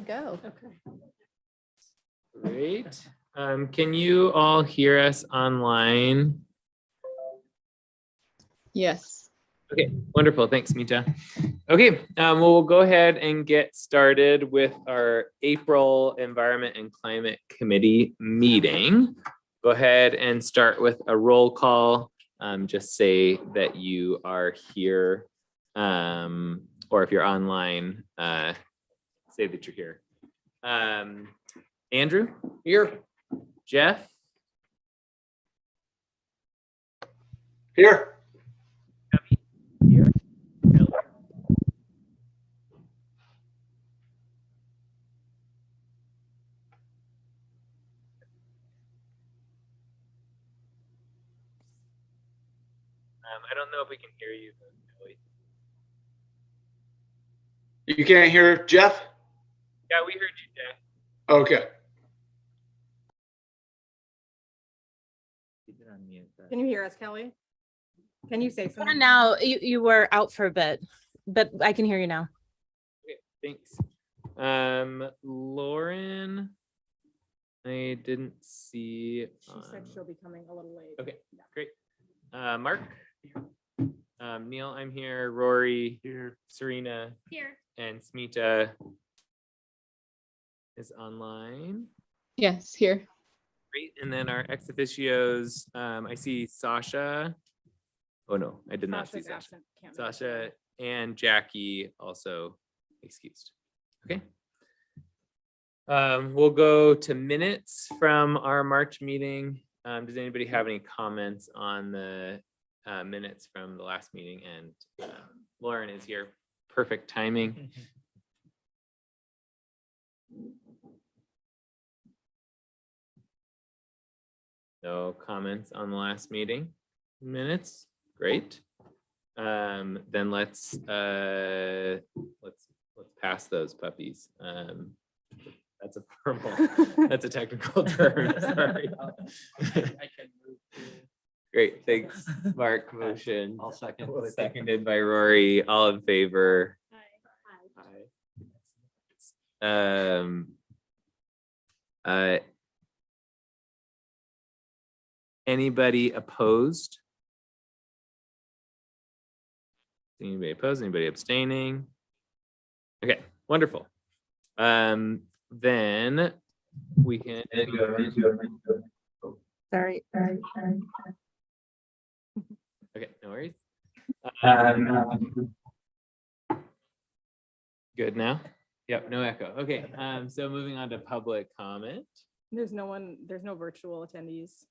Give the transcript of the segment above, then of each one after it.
Go. Okay. Great. Can you all hear us online? Yes. Okay, wonderful. Thanks, Mita. Okay, well, we'll go ahead and get started with our April Environment and Climate Committee meeting. Go ahead and start with a roll call. Just say that you are here, or if you're online, say that you're here. Andrew? Here. Jeff? Here. Here. Keller? I don't know if we can hear you, Kelly. You can't hear Jeff? Yeah, we heard you, Jeff. Okay. Can you hear us, Kelly? Can you say Yeah, something? now you were out for a bit, but I can hear you now. Okay, thanks. Lauren, I didn't see. She said she'll be coming a little late. Okay, great. Mark? Neil, I'm here. Rory? Here. Serena? Here. And Smita is online. Yes, here. Great. And then our ex officios, I see Sasha. Oh no, I did not see Sasha's Sasha. absent. Can't make it. Sasha and Jackie also excused. Okay. We'll go to minutes from our March meeting. Does anybody have any comments on the minutes from the last meeting? And Lauren is here. Perfect timing. No comments on the last meeting minutes. Great. Then let's pass those puppies. That's a formal, that's a technical term. Sorry. Great, thanks, Mark. Motion. I'll second. Seconded by Rory. All in favor? Aye. Anybody opposed? Anybody opposed? Anybody abstaining? Okay, wonderful. Then we can Sorry. okay, no worries. Good now? Yep, no echo. Okay, so moving on to public comment. There's no virtual attendees.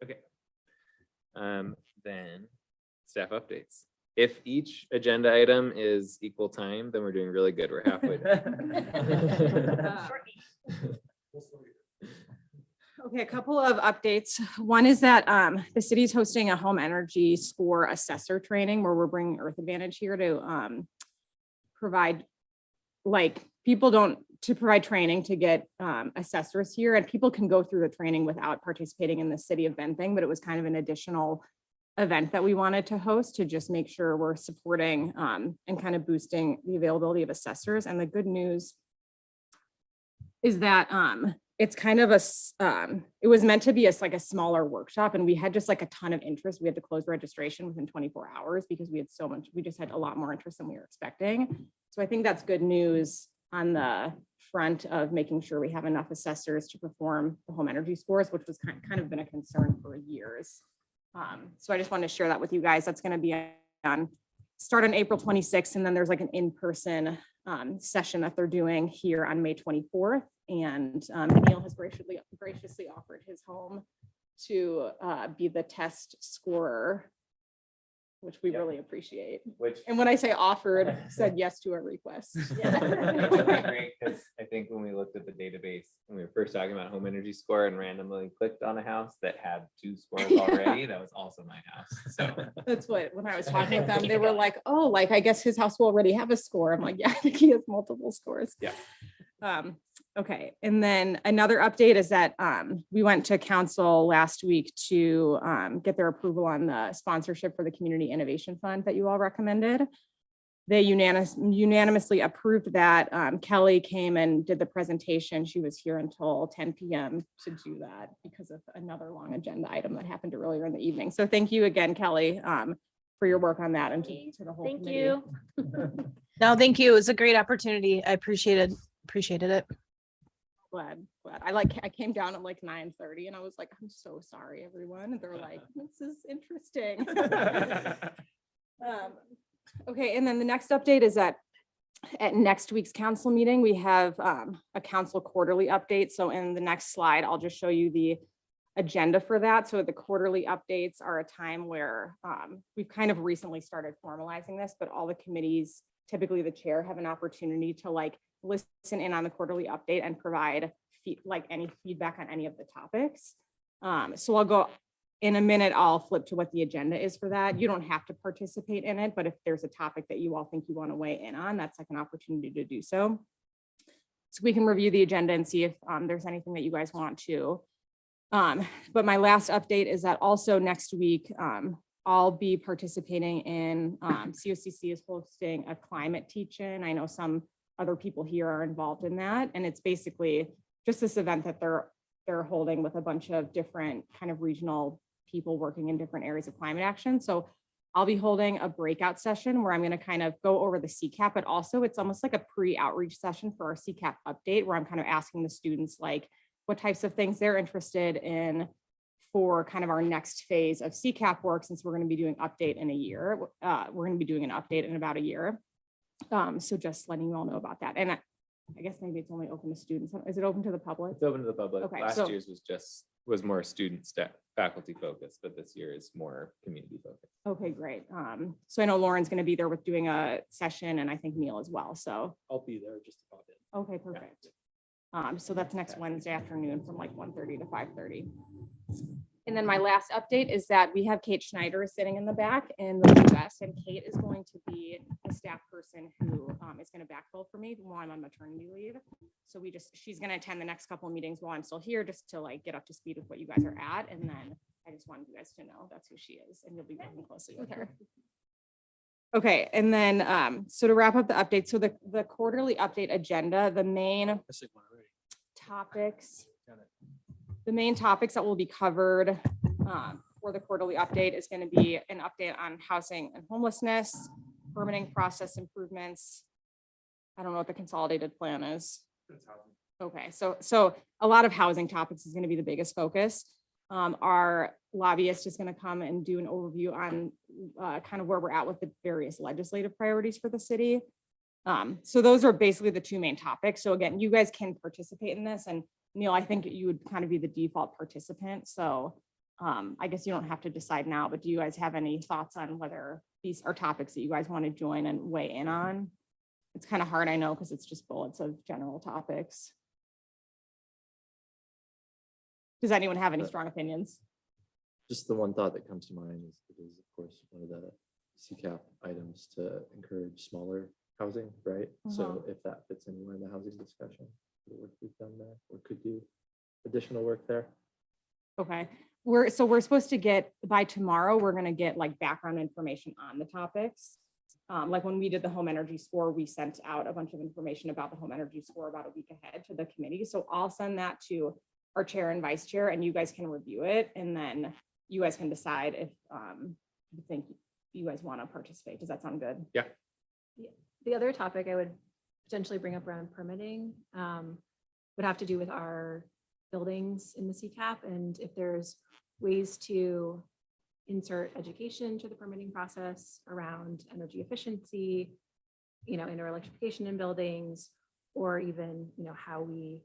Okay. Then staff updates. If each agenda item is equal time, then we're doing really good. We're halfway there. Okay, a couple of updates. One is that the city's hosting a home energy score assessor training where we're bringing Earth Advantage here to provide, like, to provide training to get assessors here, and people can go through the training without participating in the city event thing, but it was kind of an additional event that we wanted to host to just make sure we're supporting and kind of boosting the availability of assessors. And the good news is that it's kind of it was meant to be like a smaller workshop, and we had just like a ton of interest. We had to close registration within 24 hours because we just had a lot more interest than we were expecting. So I think that's good news on the front of making sure we have enough assessors to perform the home energy scores, which was kind of been a concern for years. So I just wanted to share that with you guys. That's going to be start on April 26th, and then there's like an in-person session that they're doing here on May 24th. And Neil has graciously offered his home to be the test scorer, which we really appreciate. And when I say offered, said yes to our request. Great, because I think when we looked at the database, when we were first talking about home energy score and randomly clicked on a house that had 2 scores already, that was also my house. So that's when I was talking with them, they were like, oh, like, I guess his house will already have a score. I'm like, yeah, I think he has multiple scores. Yeah. Okay. And then another update is that we went to council last week to get their approval on the sponsorship for the Community Innovation Fund that you all recommended. they unanimously approved that. Kelly came and did the presentation. She was here until 10 p.m. to do that because of another long agenda item that happened earlier in the evening. So thank you again, Kelly, for your work on that and to the whole Thank committee. you. No, thank you. It was a great opportunity. I appreciated it. Glad. I came down at like 9:30 and I was like, I'm so sorry, everyone. And they're like, this is interesting. Okay, and then the next update is that at next week's council meeting, we have a council quarterly update. So in the next slide, I'll just show you the agenda for that. So the quarterly updates are a time where we've kind of recently started formalizing this, but all the committees, typically the chair, have an opportunity to like listen in on the quarterly update and provide any feedback on any of the topics. So I'll go in a minute, I'll flip to what the agenda is for that. You don't have to participate in it, but if there's a topic that you all think you want to weigh in on, that's like an opportunity to do so. So we can review the agenda and see if there's anything that you guys want to. But my last update is that also next week, I'll be participating in COCC is hosting a climate teach-in. I know some other people here are involved in that. And it's basically just this event that they're holding with a bunch of different kind of regional people working in different areas of climate action. So I'll be holding a breakout session where I'm going to kind of go over the CCAP, but also it's almost like a pre-outreach session for our CCAP update, where I'm kind of asking the students like what types of things they're interested in for kind of our next phase of CCAP work, since we're going to be doing update in a year. We're going to be doing an update in about a year. So just letting you all know about that. And I guess maybe it's only open to students. Is it open to the public? It's open to the public. Okay, Last so- year's was more student staff, faculty focused, but this year is more community focused. Okay, great. So I know Lauren's going to be there with doing a session, and I think Neil as well. So, I'll be there just about it. okay, perfect. So that's next Wednesday afternoon from like 1:30 to 5:30. And then my last update is that we have Kate Schneider sitting in the back in the US, and Kate is going to be the staff person who is going to backfill for me while I'm on maternity leave. So she's going to attend the next couple of meetings while I'm still here, just to like get up to speed with what you guys are at. And then I just wanted you guys to know that's who she is, and you'll be working closely with her. Okay, and then so to wrap up the update, so the quarterly update agenda, the main That's like one already. topics. Got it. The main topics that will be covered for the quarterly update is going to be an update on housing and homelessness, permitting process improvements. I don't know what the consolidated plan is. Okay, so a lot of housing topics is going to be the biggest focus. Our lobbyist is going to come and do an overview on kind of where we're at with the various legislative priorities for the city. So those are basically the two main topics. So again, you guys can participate in this, and Neil, I think you would kind of be the default participant. So I guess you don't have to decide now, but do you guys have any thoughts on whether these are topics that you guys want to join and weigh in on? It's kind of hard, I know, because it's just bullets of general topics. Does anyone have any strong opinions? Just the one thought that comes to mind is it is, of course, one of the CCAP items to encourage smaller housing, right? So if that fits anywhere in the housing discussion, the work we've done there, or could do additional work there. Okay, we're supposed to get, by tomorrow, we're gonna get like background information on the topics. Like when we did the home energy score, we sent out a bunch of information about the home energy score about a week ahead to the committee. So I'll send that to our chair and vice chair, and you guys can review it, and then you guys can decide if you think you guys want to participate. Does that sound good? Yeah. The other topic I would potentially bring up around permitting would have to do with our buildings in the CCAP, and if there's ways to insert education to the permitting process around energy efficiency, indoor electrification in buildings, or even, how we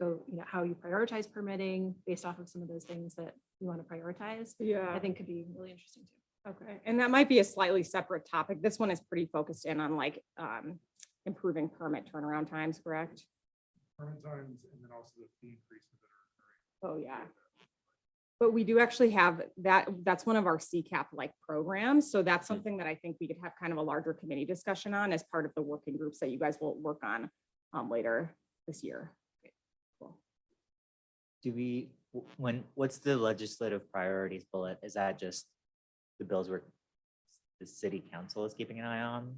go, how you prioritize permitting based off of some of those things that you want to prioritize, Yeah. I think could be really interesting too. Okay, and that might be a slightly separate topic. This one is pretty focused in on like improving permit turnaround times, correct? Permit times, and then also the fee increases that are occurring. Oh, yeah. But we do actually have that, that's one of our CCAP like programs. So that's something that I think we could have kind of a larger committee discussion on as part of the working groups that you guys will work on later this year. Okay, cool. What's the legislative priorities bullet? Is that just the bills where the city council is keeping an eye on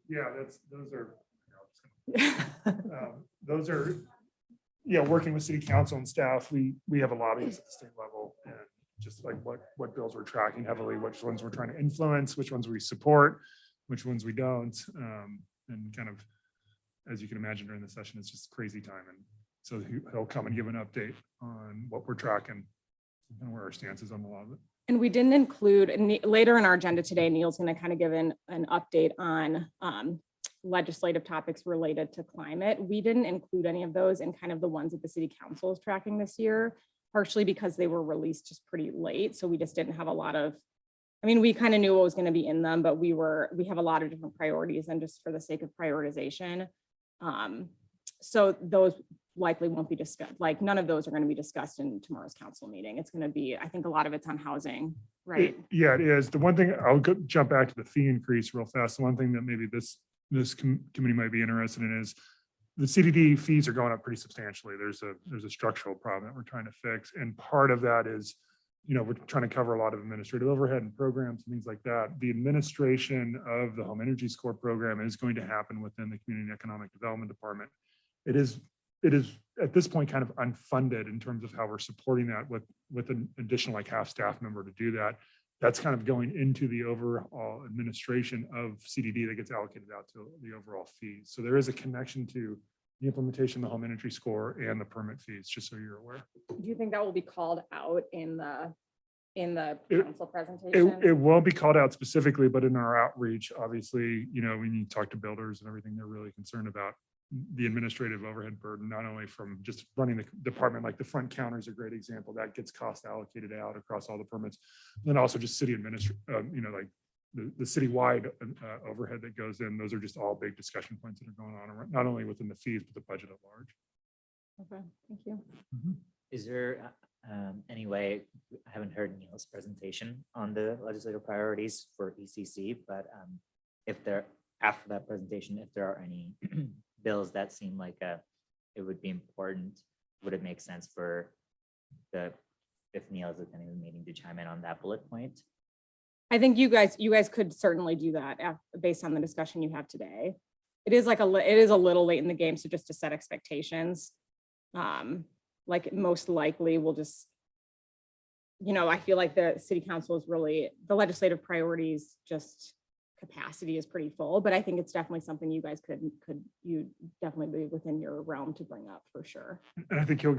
Yeah, those are, yeah, working with city council and staff, we have a lobbyist at the state level, and just like what bills we're tracking heavily, which ones we're trying to influence, which ones we support, which ones we don't. And kind of, as you can imagine during the session, it's just crazy time. And so he'll come and give an update on what we're tracking and where our stance is on a lot of it. And we didn't include, and later in our agenda today, Neil's going to kind of give an update on legislative topics related to climate. We didn't include any of those in kind of the ones that the city council is tracking this year, partially because they were released just pretty late. So we just didn't have a lot of, I mean, we kind of knew what was going to be in them, but we have a lot of different priorities, and just for the sake of prioritization. So those likely won't be discussed. Like, none of those are going to be discussed in tomorrow's council meeting. It's going to be, I think a lot of it's on housing, right? Yeah, it is. The one thing, I'll jump back to the fee increase real fast. The one thing that maybe this committee might be interested in is the CDD fees are going up pretty substantially. There's a structural problem that we're trying to fix. And part of that is, we're trying to cover a lot of administrative overhead and programs and things like that. The administration of the home energy score program is going to happen within the community and economic development department. It is at this point kind of unfunded in terms of how we're supporting that with an additional like half staff member to do that. That's kind of going into the overall administration of CDD that gets allocated out to the overall fees. So there is a connection to the implementation of the home energy score and the permit fees, just so you're aware. Do you think that will be called out in the It- council presentation? It won't be called out specifically, but in our outreach, obviously, we need to talk to builders and everything. They're really concerned about the administrative overhead burden, not only from just running the department, like the front counter is a great example that gets cost allocated out across all the permits. Then also just city like the citywide overhead that goes in. Those are just all big discussion points that are going on, not only within the fees, but the budget at large. Okay, thank you. Is there any way, I haven't heard Neil's presentation on the legislative priorities for ECC, but if there, after that presentation, if there are any bills that seem like it would be important, would it make sense for if Neil is attending the meeting, to chime in on that bullet point? I think you guys could certainly do that based on the discussion you have today. It is a little late in the game, so just to set expectations, like most likely we'll just, I feel like the city council is really, the legislative priorities, just capacity is pretty full, but I think it's definitely something you guys could definitely be within your realm to bring up for sure. And I think he will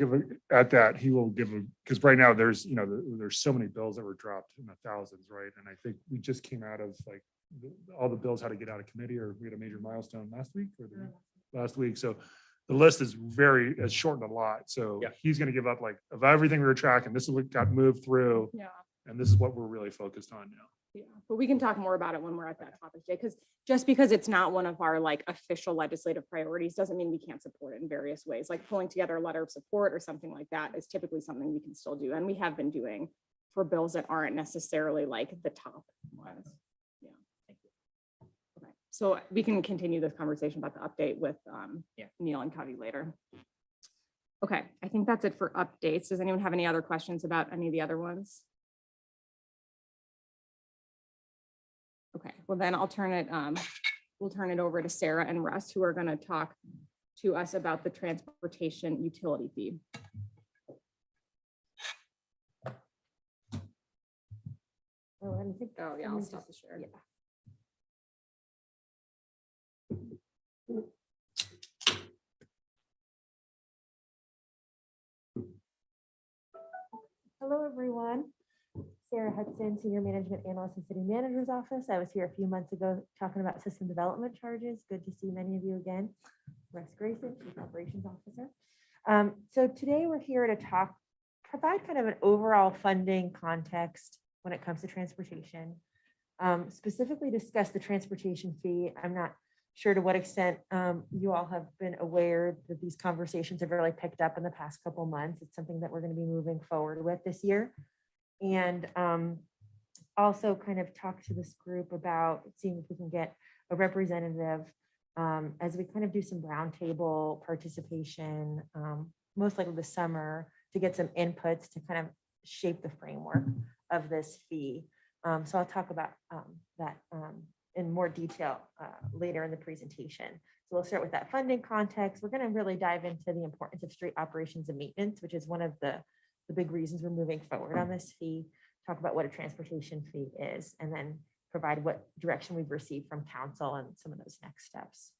give because right now there's so many bills that were dropped in the thousands, right? And I think we just came out of like all the bills had to get out of committee, or we had a major milestone last week. So the list is has shortened a lot. So Yeah. he's going to give up like of everything we were tracking. This is what got moved through, Yeah. and this is what we're really focused on now. Yeah, but we can talk more about it when we're at that topic, Jay, because just because it's not one of our like official legislative priorities doesn't mean we can't support it in various ways. Like pulling together a letter of support or something like that is typically something we can still do. And we have been doing for bills that aren't necessarily like the top ones. Yeah. Thank you. Okay, so we can continue this conversation about the update with Yeah. Neil and Covey later. Okay, I think that's it for updates. Does anyone have any other questions about any of the other ones? Okay, well then we'll turn it over to Sarah and Russ, who are going to talk to us about the transportation utility fee. Oh, yeah, I'll stop the share. Hello, everyone. Sarah Hudson, Senior Management Analyst in City Manager's Office. I was here a few months ago talking about system development charges. Good to see many of you again. Russ Grayson, Chief Operations Officer. So today we're here to provide kind of an overall funding context when it comes to transportation. Specifically discuss the transportation fee. I'm not sure to what extent you all have been aware that these conversations have really picked up in the past couple months. It's something that we're going to be moving forward with this year. And also kind of talk to this group about seeing if we can get a representative as we kind of do some roundtable participation, most likely this summer, to get some inputs to kind of shape the framework of this fee. So I'll talk about that in more detail later in the presentation. So we'll start with that funding context. We're going to really dive into the importance of street operations and maintenance, which is one of the big reasons we're moving forward on this fee. Talk about what a transportation fee is, and then provide what direction we've received from council and some of those next steps.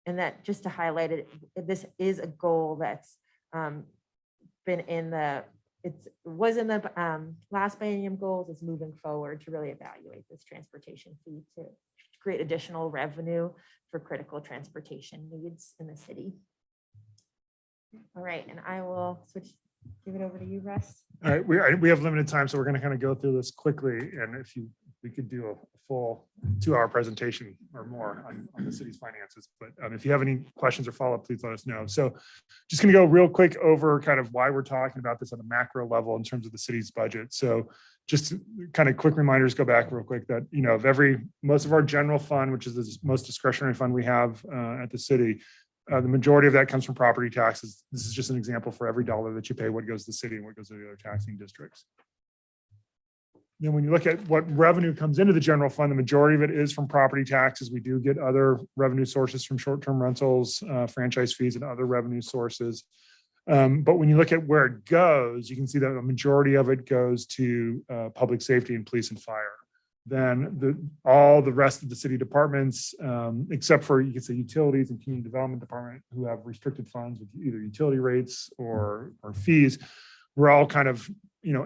And that, just to highlight it, this is a goal that's been in the, was in the last biennium goals, is moving forward to really evaluate this transportation fee to create additional revenue for critical transportation needs in the city. All right, and I will give it over to you, Russ. All right, we have limited time, so we're going to kind of go through this quickly. And if we could do a full 2-hour presentation or more on the city's finances. But if you have any questions or follow-up, please let us know. So just going to go real quick over kind of why we're talking about this on a macro level in terms of the city's budget. So just kind of quick reminders, go back real quick that, most of our general fund, which is the most discretionary fund we have at the city, the majority of that comes from property taxes. This is just an example for every dollar that you pay, what goes to the city and what goes to the other taxing districts. Then when you look at what revenue comes into the general fund, the majority of it is from property taxes. We do get other revenue sources from short-term rentals, franchise fees, and other revenue sources. But when you look at where it goes, you can see that a majority of it goes to public safety and police and fire. Then all the rest of the city departments, except for, you could say, utilities and community development department, who have restricted funds with either utility rates or fees, we're all kind of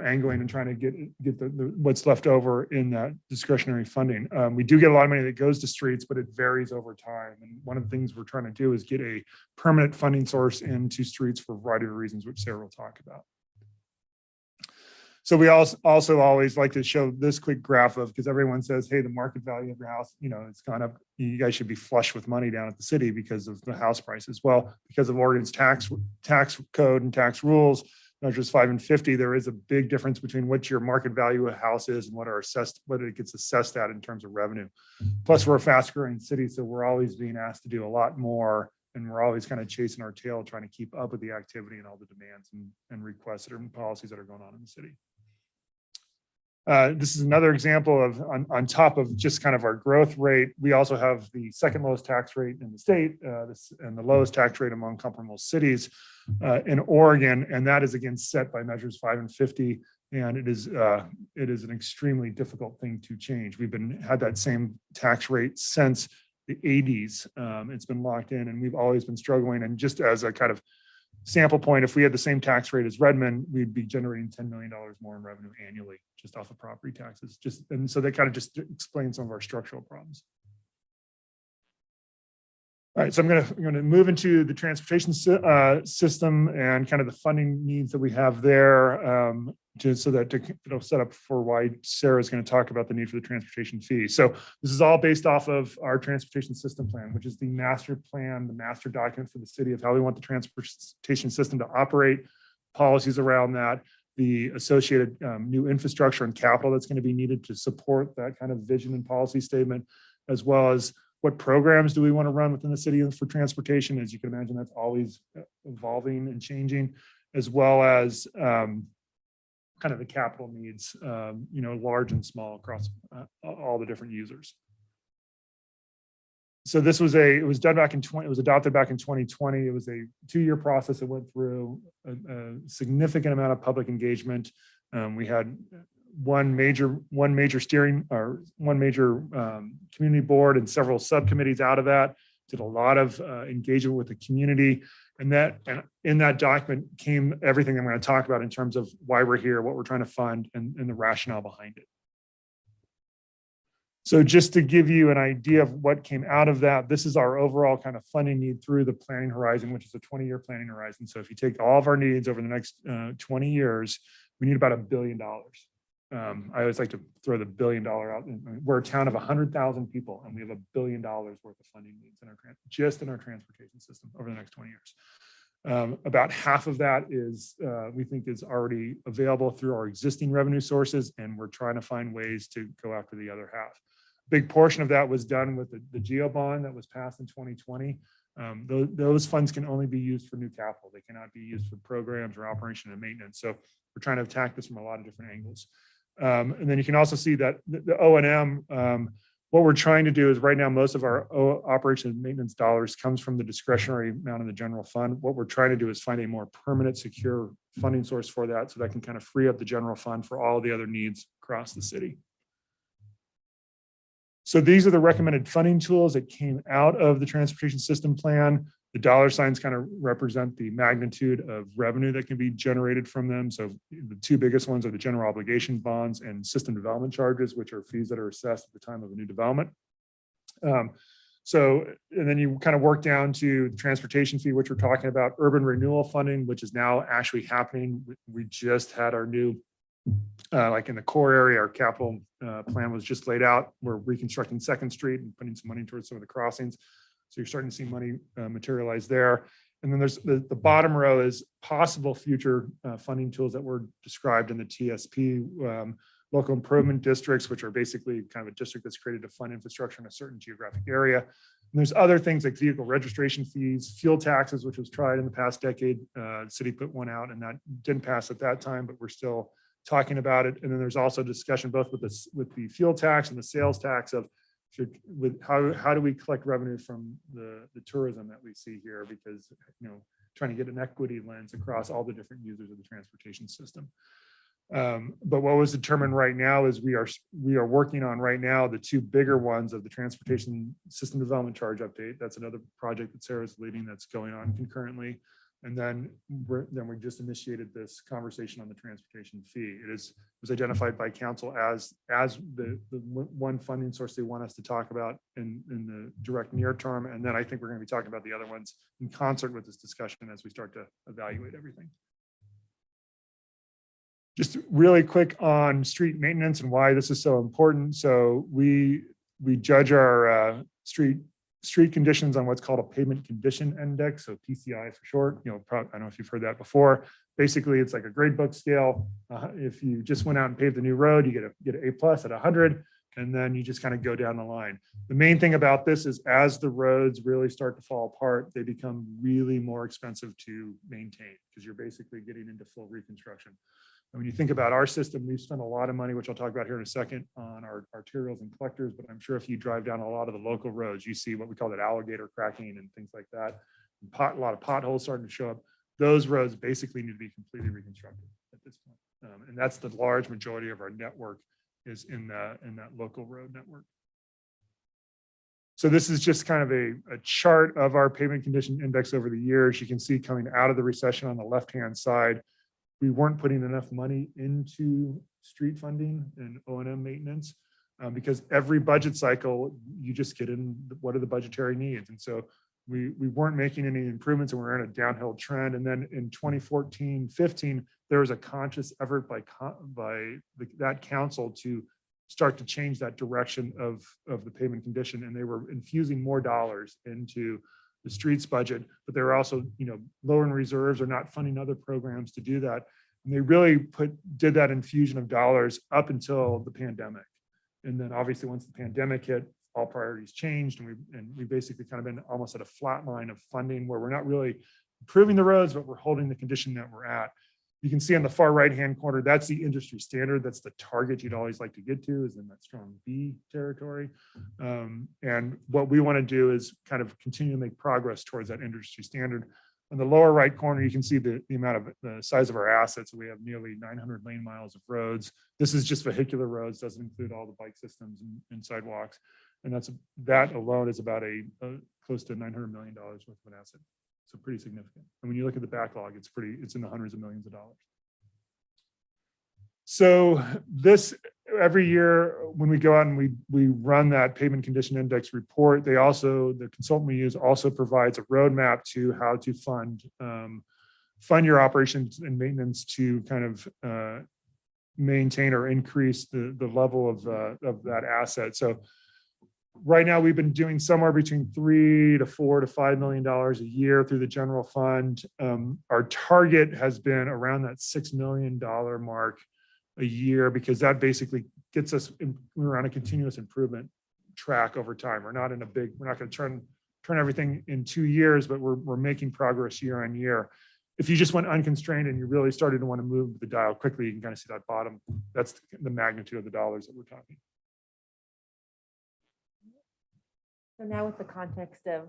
angling and trying to get the what's left over in that discretionary funding. We do get a lot of money that goes to streets, but it varies over time. And one of the things we're trying to do is get a permanent funding source into streets for a variety of reasons, which Sarah will talk about. So we also always like to show this quick graph of, because everyone says, hey, the market value of your house, it's gone up. You guys should be flush with money down at the city because of the house prices. Well, because of Oregon's tax code and tax rules, measures 5 and 50, there is a big difference between what your market value of a house is and what it gets assessed at in terms of revenue. Plus, we're a fast growing city, so we're always being asked to do a lot more. And we're always kind of chasing our tail, trying to keep up with the activity and all the demands and requests and policies that are going on in the city. This is another example of, on top of just kind of our growth rate, we also have the second lowest tax rate in the state, and the lowest tax rate among comparable cities in Oregon. And that is, again, set by measures 5 and 50. And it is an extremely difficult thing to change. We've had that same tax rate since the 80s. It's been locked in, and we've always been struggling. And just as a kind of sample point, if we had the same tax rate as Redmond, we'd be generating $10 million more in revenue annually just off of property taxes. And so that kind of just explains some of our structural problems. All right, so I'm going to move into the transportation system and kind of the funding needs that we have there, so that it'll set up for why Sarah is going to talk about the need for the transportation fee. So this is all based off of our transportation system plan, which is the master plan, the master document for the city of how we want the transportation system to operate, policies around that, the associated new infrastructure and capital that's going to be needed to support that kind of vision and policy statement, as well as what programs do we want to run within the city for transportation. As you can imagine, that's always evolving and changing, as well as kind of the capital needs, large and small across all the different users. So this was it was adopted back in 2020. It was a 2-year process. It went through a significant amount of public engagement. We had one major community board and several subcommittees out of that. Did a lot of engagement with the community, and in that document came everything I'm going to talk about in terms of why we're here, what we're trying to fund, and the rationale behind it. So just to give you an idea of what came out of that, this is our overall kind of funding need through the planning horizon, which is a 20-year planning horizon. So if you take all of our needs over the next 20 years, we need about $1 billion. I always like to throw the $1 billion out. We're a town of 100,000 people, and we have $1 billion worth of funding needs just in our transportation system over the next 20 years. About half of that we think is already available through our existing revenue sources, and we're trying to find ways to go after the other half. Big portion of that was done with the GEO bond that was passed in 2020. Those funds can only be used for new capital. They cannot be used for programs or operation and maintenance. So we're trying to attack this from a lot of different angles. And then you can also see that the O&M, what we're trying to do is right now, most of our operation and maintenance dollars comes from the discretionary amount in the general fund. What we're trying to do is find a more permanent, secure funding source for that, so that can kind of free up the general fund for all the other needs across the city. So these are the recommended funding tools that came out of the transportation system plan. The dollar signs kind of represent the magnitude of revenue that can be generated from them. So the two biggest ones are the general obligation bonds and system development charges, which are fees that are assessed at the time of a new development. And then you kind of work down to the transportation fee, which we're talking about, urban renewal funding, which is now actually happening. We just had our new, like in the core area, our capital plan was just laid out. We're reconstructing 2nd Street and putting some money towards some of the crossings. So you're starting to see money materialize there. And then there's the bottom row is possible future funding tools that were described in the TSP, local improvement districts, which are basically kind of a district that's created to fund infrastructure in a certain geographic area. And there's other things like vehicle registration fees, fuel taxes, which was tried in the past decade. The city put one out and that didn't pass at that time, but we're still talking about it. And then there's also discussion both with the fuel tax and the sales tax of how do we collect revenue from the tourism that we see here, because trying to get an equity lens across all the different users of the transportation system. But what was determined right now is we are working on right now the two bigger ones of the transportation system development charge update. That's another project that Sarah's leading that's going on concurrently. And then we just initiated this conversation on the transportation fee. It was identified by council as the one funding source they want us to talk about in the direct near term. And then I think we're going to be talking about the other ones in concert with this discussion as we start to evaluate everything. Just really quick on street maintenance and why this is so important. So we judge our street conditions on what's called a pavement condition index, so PCI for short. I don't know if you've heard that before. Basically, it's like a grade book scale. If you just went out and paved a new road, you get an A+ at 100, and then you just kind of go down the line. The main thing about this is as the roads really start to fall apart, they become really more expensive to maintain because you're basically getting into full reconstruction. And when you think about our system, we've spent a lot of money, which I'll talk about here in a second, on our arterials and collectors, but I'm sure if you drive down a lot of the local roads, you see what we call that alligator cracking and things like that. A lot of potholes starting to show up. Those roads basically need to be completely reconstructed at this point. And that's the large majority of our network is in that local road network. So this is just kind of a chart of our pavement condition index over the years. You can see coming out of the recession on the left-hand side, we weren't putting enough money into street funding and O&M maintenance because every budget cycle, you just get in what are the budgetary needs. And so we weren't making any improvements and we're in a downhill trend. And then in 2014-15, there was a conscious effort by that council to start to change that direction of the pavement condition. And they were infusing more dollars into the streets budget, but they were also, lowering reserves or not funding other programs to do that. And they really did that infusion of dollars up until the pandemic. And then obviously once the pandemic hit, all priorities changed and we basically kind of been almost at a flat line of funding where we're not really improving the roads, but we're holding the condition that we're at. You can see on the far right-hand corner, that's the industry standard. That's the target you'd always like to get to, is in that strong B territory. And what we want to do is kind of continue to make progress towards that industry standard. On the lower right corner, you can see the amount of the size of our assets. We have nearly 900 lane miles of roads. This is just vehicular roads, doesn't include all the bike systems and sidewalks. And that alone is about close to $900 million worth of an asset. So pretty significant. And when you look at the backlog, it's in the hundreds of millions of dollars. So this every year when we go out and we run that pavement condition index report, the consultant we use also provides a roadmap to how to fund your operations and maintenance to kind of maintain or increase the level of that asset. So right now, we've been doing somewhere between $3 to $4 to $5 million a year through the general fund. Our target has been around that $6 million mark a year because that basically gets us we're on a continuous improvement track over time. We're not going to turn everything in 2 years, but we're making progress year on year. If you just went unconstrained and you really started to want to move the dial quickly, you can kind of see that bottom. That's the magnitude of the dollars that we're talking. So now with the context of,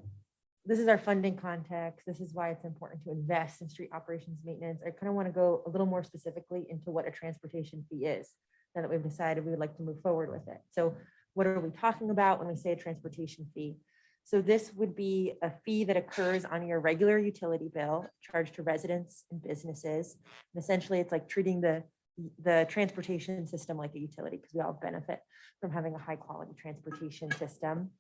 this is our funding context, this is why it's important to invest in street operations maintenance. I kind of want to go a little more specifically into what a transportation fee is, now that we've decided we would like to move forward with it. So what are we talking about when we say a transportation fee? So this would be a fee that occurs on your regular utility bill charged to residents and businesses. And essentially, it's like treating the transportation system like a utility, because we all benefit from having a high quality transportation system.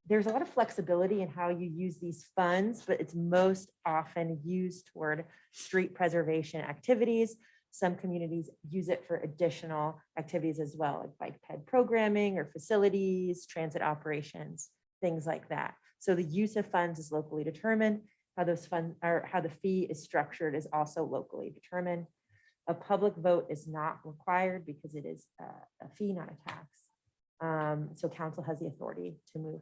There's a lot of flexibility in how you use these funds, but it's most often used toward street preservation activities. Some communities use it for additional activities as well, like bike ped programming or facilities, transit operations, things like that. So the use of funds is locally determined. How those funds or how the fee is structured is also locally determined. A public vote is not required because it is a fee, not a tax. So council has the authority to move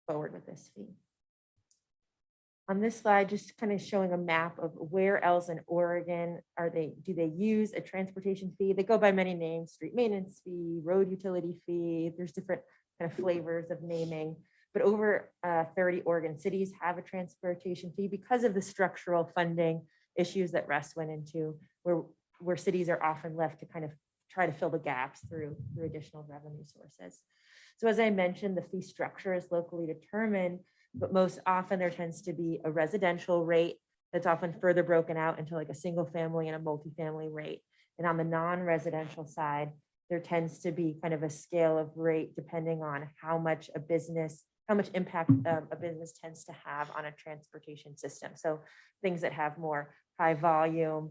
forward with this fee. On this slide, just kind of showing a map of where else in Oregon do they use a transportation fee? They go by many names: street maintenance fee, road utility fee. There's different kind of flavors of naming, but over 30 Oregon cities have a transportation fee because of the structural funding issues that Russ went into, where cities are often left to kind of try to fill the gaps through additional revenue sources. So as I mentioned, the fee structure is locally determined, but most often there tends to be a residential rate that's often further broken out into like a single family and a multifamily rate. And on the non-residential side, there tends to be kind of a scale of rate depending on how much impact a business tends to have on a transportation system. So things that have more high volume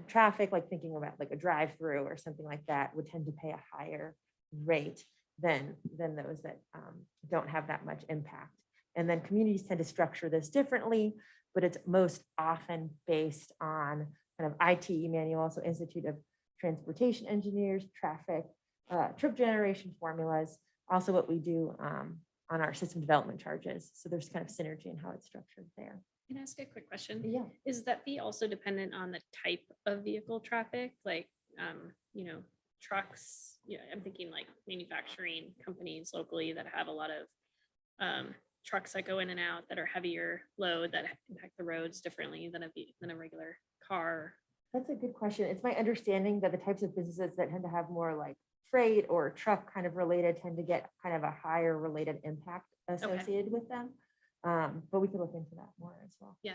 traffic, like thinking about like a drive-through or something like that, would tend to pay a higher rate than those that don't have that much impact. And then communities tend to structure this differently, but it's most often based on kind of ITE manual, so Institute of Transportation Engineers, traffic, trip generation formulas, also what we do on our system development charges. So there's kind of synergy in how it's structured there. Can I ask a quick question? Yeah. Is that fee also dependent on the type of vehicle traffic? Like, trucks, I'm thinking like manufacturing companies locally that have a lot of trucks that go in and out that are heavier load that impact the roads differently than a regular car. That's a good question. It's my understanding that the types of businesses that tend to have more like freight or truck kind of related tend to get kind of a higher related impact associated with them. But we can look into that more as well. Yeah.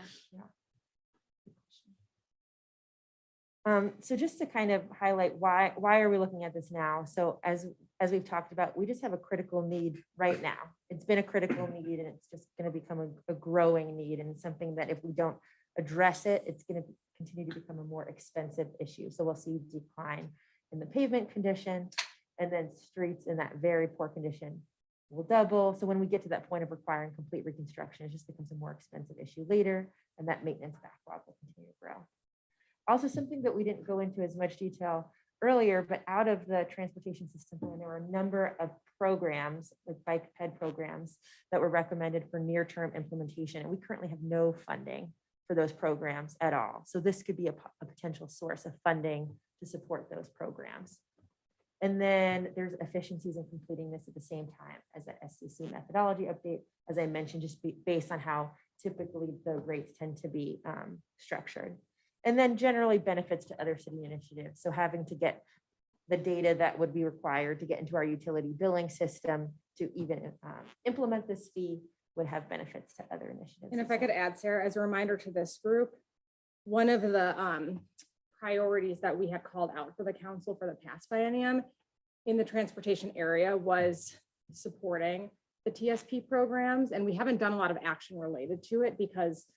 So just to kind of highlight why are we looking at this now? So as we've talked about, we just have a critical need right now. It's been a critical need and it's just going to become a growing need, and something that if we don't address it, it's going to continue to become a more expensive issue. So we'll see decline in the pavement condition, and then streets in that very poor condition will double. So when we get to that point of requiring complete reconstruction, it just becomes a more expensive issue later, and that maintenance backlog will continue to grow. Also, something that we didn't go into as much detail earlier, but out of the transportation system plan, there were a number of programs, like bike ped programs, that were recommended for near-term implementation. And we currently have no funding for those programs at all. So this could be a potential source of funding to support those programs. And then there's efficiencies in completing this at the same time as the SCC methodology update, as I mentioned, just based on how typically the rates tend to be structured. And then generally benefits to other city initiatives. So having to get the data that would be required to get into our utility billing system to even implement this fee would have benefits to other initiatives. And if I could add, Sarah, as a reminder to this group, one of the priorities that we had called out for the council for the past biennium in the transportation area was supporting the TSP programs. And we haven't done a lot of action related to it because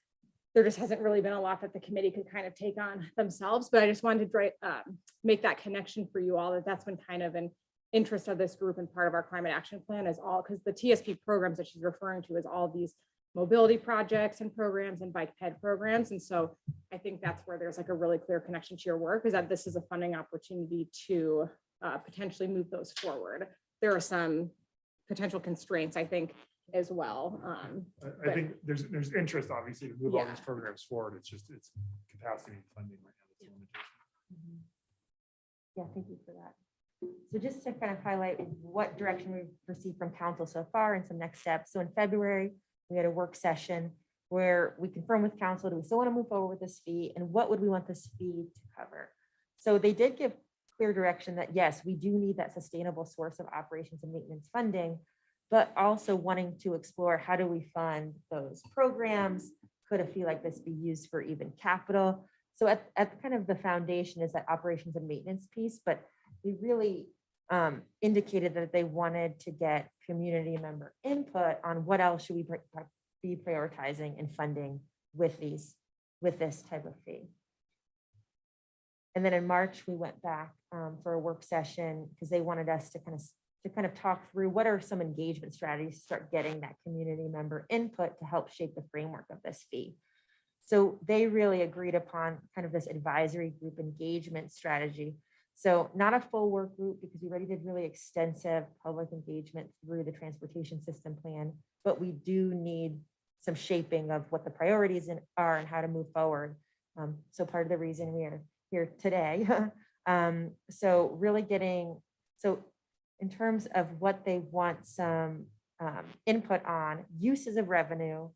there just hasn't really been a lot that the committee could kind of take on themselves. But I just wanted to make that connection for you all, that's been kind of an interest of this group and part of our climate action plan is all, because the TSP programs that she's referring to is all these mobility projects and programs and bike ped programs. And so I think that's where there's like a really clear connection to your work, is that this is a funding opportunity to potentially move those forward. There are some potential constraints, I think, as well. I think there's interest obviously to move all Yeah. these programs forward. It's just capacity and funding right now. That's the limitation. Yeah, thank you for that. So just to kind of highlight what direction we've received from council so far and some next steps. So in February, we had a work session where we confirmed with council, do we still want to move forward with this fee? And what would we want this fee to cover? So they did give clear direction that yes, we do need that sustainable source of operations and maintenance funding, but also wanting to explore how do we fund those programs? Could a fee like this be used for even capital? So at kind of the foundation is that operations and maintenance piece, but we really indicated that they wanted to get community member input on what else should we be prioritizing and funding with this type of fee. And then in March, we went back for a work session because they wanted us to kind of talk through what are some engagement strategies to start getting that community member input to help shape the framework of this fee. So they really agreed upon kind of this advisory group engagement strategy. So not a full work group because we already did really extensive public engagement through the transportation system plan, but we do need some shaping of what the priorities are and how to move forward. So part of the reason we are here today. So really so in terms of what they want some input on, uses of revenue,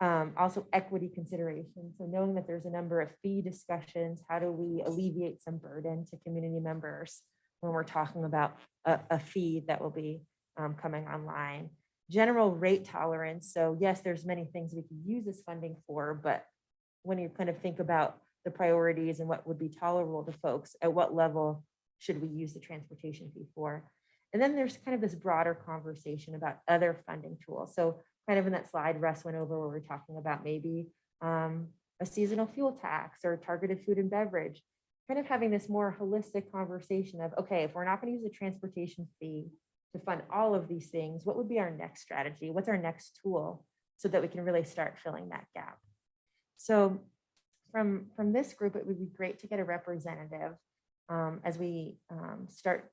also equity consideration. So knowing that there's a number of fee discussions, how do we alleviate some burden to community members when we're talking about a fee that will be coming online? General rate tolerance. So yes, there's many things we could use this funding for, but when you kind of think about the priorities and what would be tolerable to folks, at what level should we use the transportation fee for? And then there's kind of this broader conversation about other funding tools. So kind of in that slide Russ went over where we're talking about maybe a seasonal fuel tax or targeted food and beverage, kind of having this more holistic conversation of, okay, if we're not going to use the transportation fee to fund all of these things, what would be our next strategy? What's our next tool so that we can really start filling that gap? So from this group, it would be great to get a representative as we start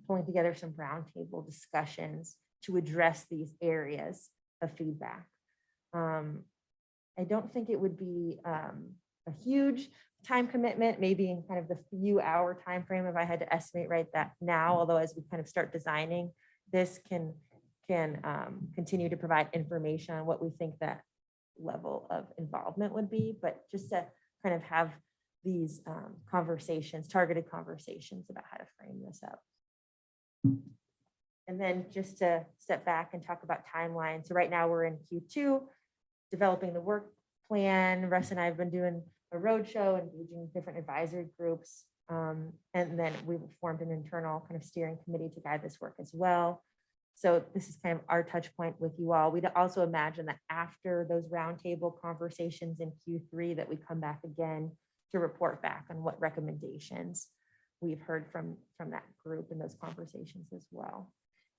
pulling together some roundtable discussions to address these areas of feedback. I don't think it would be a huge time commitment, maybe in kind of the few hour time frame if I had to estimate right that now, although as we kind of start designing, this can continue to provide information on what we think that level of involvement would be, but just to kind of have these conversations, targeted conversations about how to frame this up. And then just to step back and talk about timelines. So right now we're in Q2, developing the work plan. Russ and I have been doing a roadshow, engaging different advisory groups. And then we've formed an internal kind of steering committee to guide this work as well. So this is kind of our touch point with you all. We'd also imagine that after those roundtable conversations in Q3 that we come back again to report back on what recommendations we've heard from that group in those conversations as well.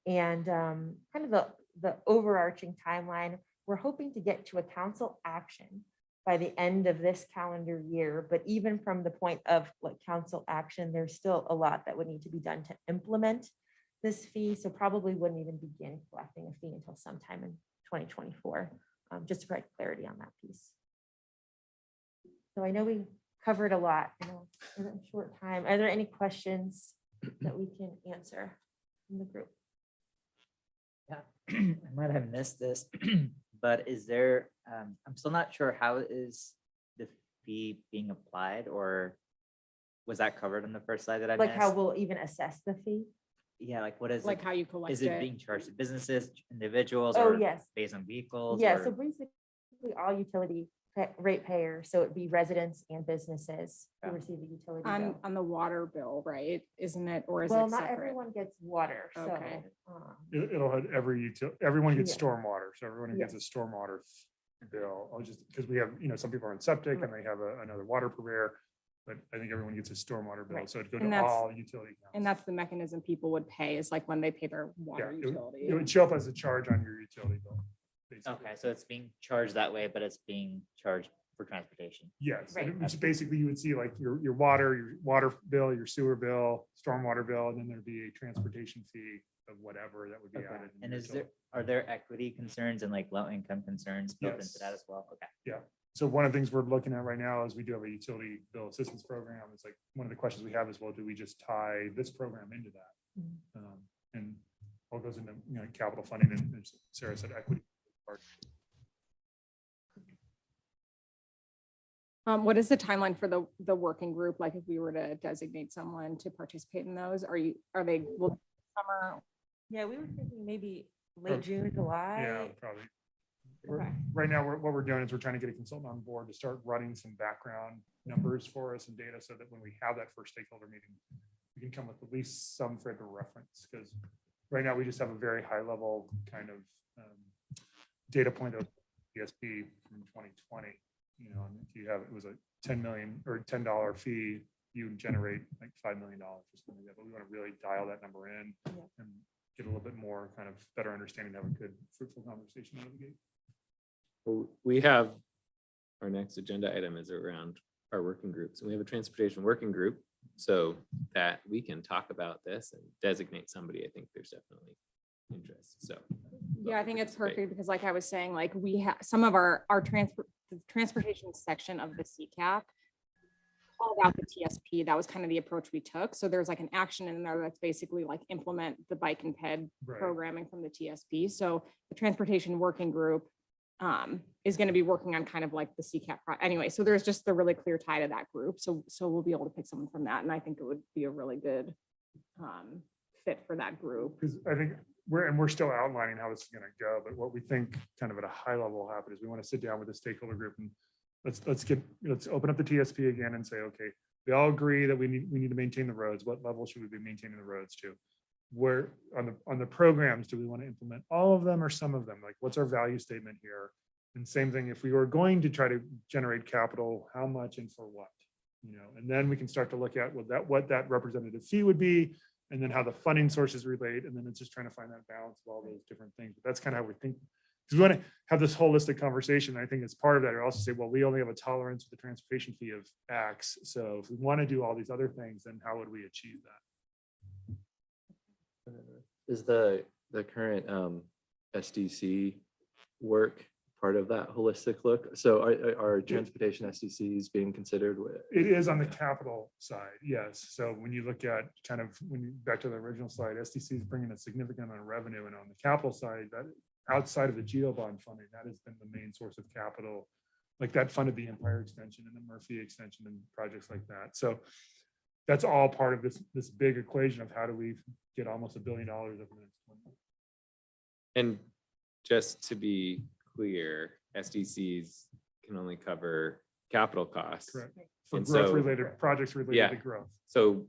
And kind of the overarching timeline, we're hoping to get to a council action by the end of this calendar year. But even from the point of like council action, there's still a lot that would need to be done to implement this fee. So probably wouldn't even begin collecting a fee until sometime in 2024, just to provide clarity on that piece. So I know we covered a lot in a short time. Are there any questions that we can answer from the group? Yeah, I might have missed this, but is there, I'm still not sure how is the fee being applied, or was that covered on the first slide that I Like missed? how we'll even assess the fee? Yeah, like what is Like it? how you collect Is it it. being charged to businesses, individuals, Oh, or yes. based on vehicles? Yeah, or- so basically all utility rate payers, so it'd be residents and businesses who Yeah. receive a utility bill. On the water bill, right? Isn't it, or is Well, it not separate? everyone gets water, so. Okay. It'll have everyone gets Yeah. stormwater, so everyone who gets a stormwater bill, I'll just, because we have, some people are on septic and they have another water purveyor, but I think everyone gets a stormwater bill, Right. so it'd go And to that's- all utility accounts. And that's the mechanism people would pay, is like when they pay their Yeah, water utility. it would show up as a charge on your utility bill. basically. Okay, so it's being charged that way, but it's being charged for transportation. Yes, Right. which basically you would see like your water bill, your sewer bill, stormwater bill, and then there'd be a transportation fee of whatever that would be Okay, added. in and your is there, total. are there equity concerns and like low income concerns built into Yes. that as well? Okay. Yeah, So one of the things we're looking at right now is we do have a utility bill assistance program. It's like, one of the questions we have is, well, do we just tie this program into that? And all goes into, capital funding, and as Sarah said, equity. What is the timeline for the working group? Like if we were to designate someone to participate in those, are they, will summer? Yeah, we were thinking maybe late June, July. Yeah, probably. Okay. Right now, what we're doing is we're trying to get a consultant on board to start running some background numbers for us and data, so that when we have that first stakeholder meeting, we can come with at least some sort of reference, because right now we just have a very high level kind of data point of PSP from 2020. And if you have, it was a 10 million or $10 fee, you generate like $5 million or something like that. But we want to really dial that number in and get a little bit more kind of better understanding, have a good fruitful conversation out of the gate. Well, we have, our next agenda item is around our working groups, and we have a transportation working group, so that we can talk about this and designate somebody. I think there's definitely interest, so. Yeah, I think it's perfect because like I was saying, like we have some of our transportation section of the CCAP called out the TSP. That was kind of the approach we took. So there's like an action in there that's basically like implement the bike and ped programming from the TSP. So the transportation working group is going to be working on kind of like the CCAP. Anyway, so there's just the really clear tie to that group. So we'll be able to pick someone from that. And I think it would be a really good fit for that group. Because I think we're still outlining how this is going to go, but what we think kind of at a high level will happen is we want to sit down with the stakeholder group and let's open up the TSP again and say, okay, we all agree that we need to maintain the roads. What level should we be maintaining the roads to? Where on the programs, do we want to implement all of them or some of them? Like, what's our value statement here? And same thing, if we were going to try to generate capital, how much and for what? And then we can start to look at what that representative fee would be, and then how the funding sources relate. And then it's just trying to find that balance of all those different things. But that's kind of how we think, because we want to have this holistic conversation. I think as part of that, we also say, well, we only have a tolerance for the transportation fee of X. So if we want to do all these other things, then how would we achieve that? Is the current SDC work part of that holistic look? So are transportation SDCs being considered with? It is on the capital side, yes. So when you look at kind of back to the original slide, SDC is bringing a significant amount of revenue, and on the capital side, that outside of the GeoBond funding, that has been the main source of capital. Like that funded the Empire extension and the Murphy extension and projects like that. So that's all part of this big equation of how do we get almost $1 billion over the next 1 year. And just to be clear, SDCs can only cover capital costs. Correct. For And growth so- related projects related Yeah. to growth. So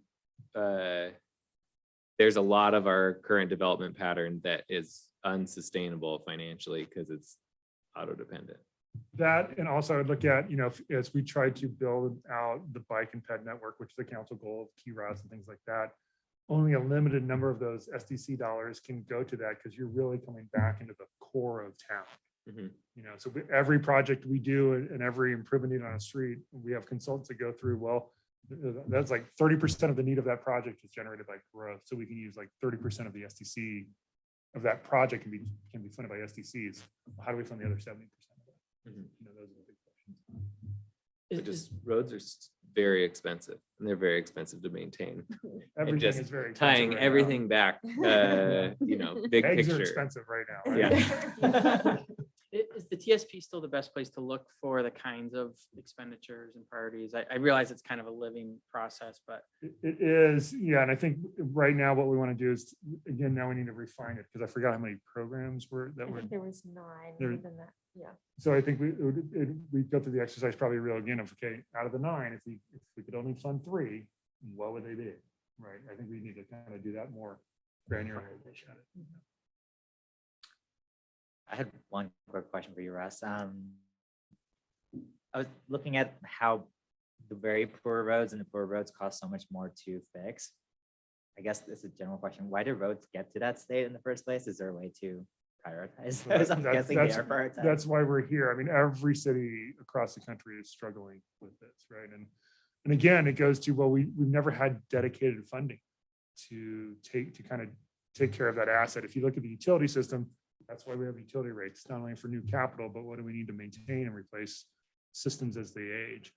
there's a lot of our current development pattern that is unsustainable financially because it's auto dependent. That, and also I would look at, as we try to build out the bike and ped network, which is the council goal of key routes and things like that, only a limited number of those SDC dollars can go to that, because you're really coming back into the core of town. Mhm. So every project we do and every improvement need on a street, we have consultants that go through, well, that's like 30% of the need of that project is generated by growth. So we can use like 30% of the SDC of that project can be funded by SDCs. How do we fund the other 70% of that? Mhm. Those are the big questions. But just roads are very expensive, and they're very expensive to maintain. Everything just is very expensive Tying right now. everything back, big Eggs are picture. expensive right now. right? Yeah. Is the TSP still the best place to look for the kinds of expenditures and priorities? I realize it's kind of a living process, but It is, yeah, and I think right now what we want to do is, again, now we need to refine it, because I forgot how many programs I think there was 9 There- within that, yeah. So I think we go through the exercise probably real again of, okay, out of the 9, if we could only fund 3, what would they be? Right, I think we need to kind of do that more granular. I had one quick question for you, Russ. I was looking at how the very poor roads and the poor roads cost so much more to fix. I guess this is a general question. Why do roads get to that state in the first place? Is there a way to prioritize those? I'm guessing they are prioritized. That's why we're here. I mean, every city across the country is struggling with this, right? And again, it goes to, well, we've never had dedicated funding to kind of take care of that asset. If you look at the utility system, that's why we have utility rates, not only for new capital, but what do we need to maintain and replace systems as they age.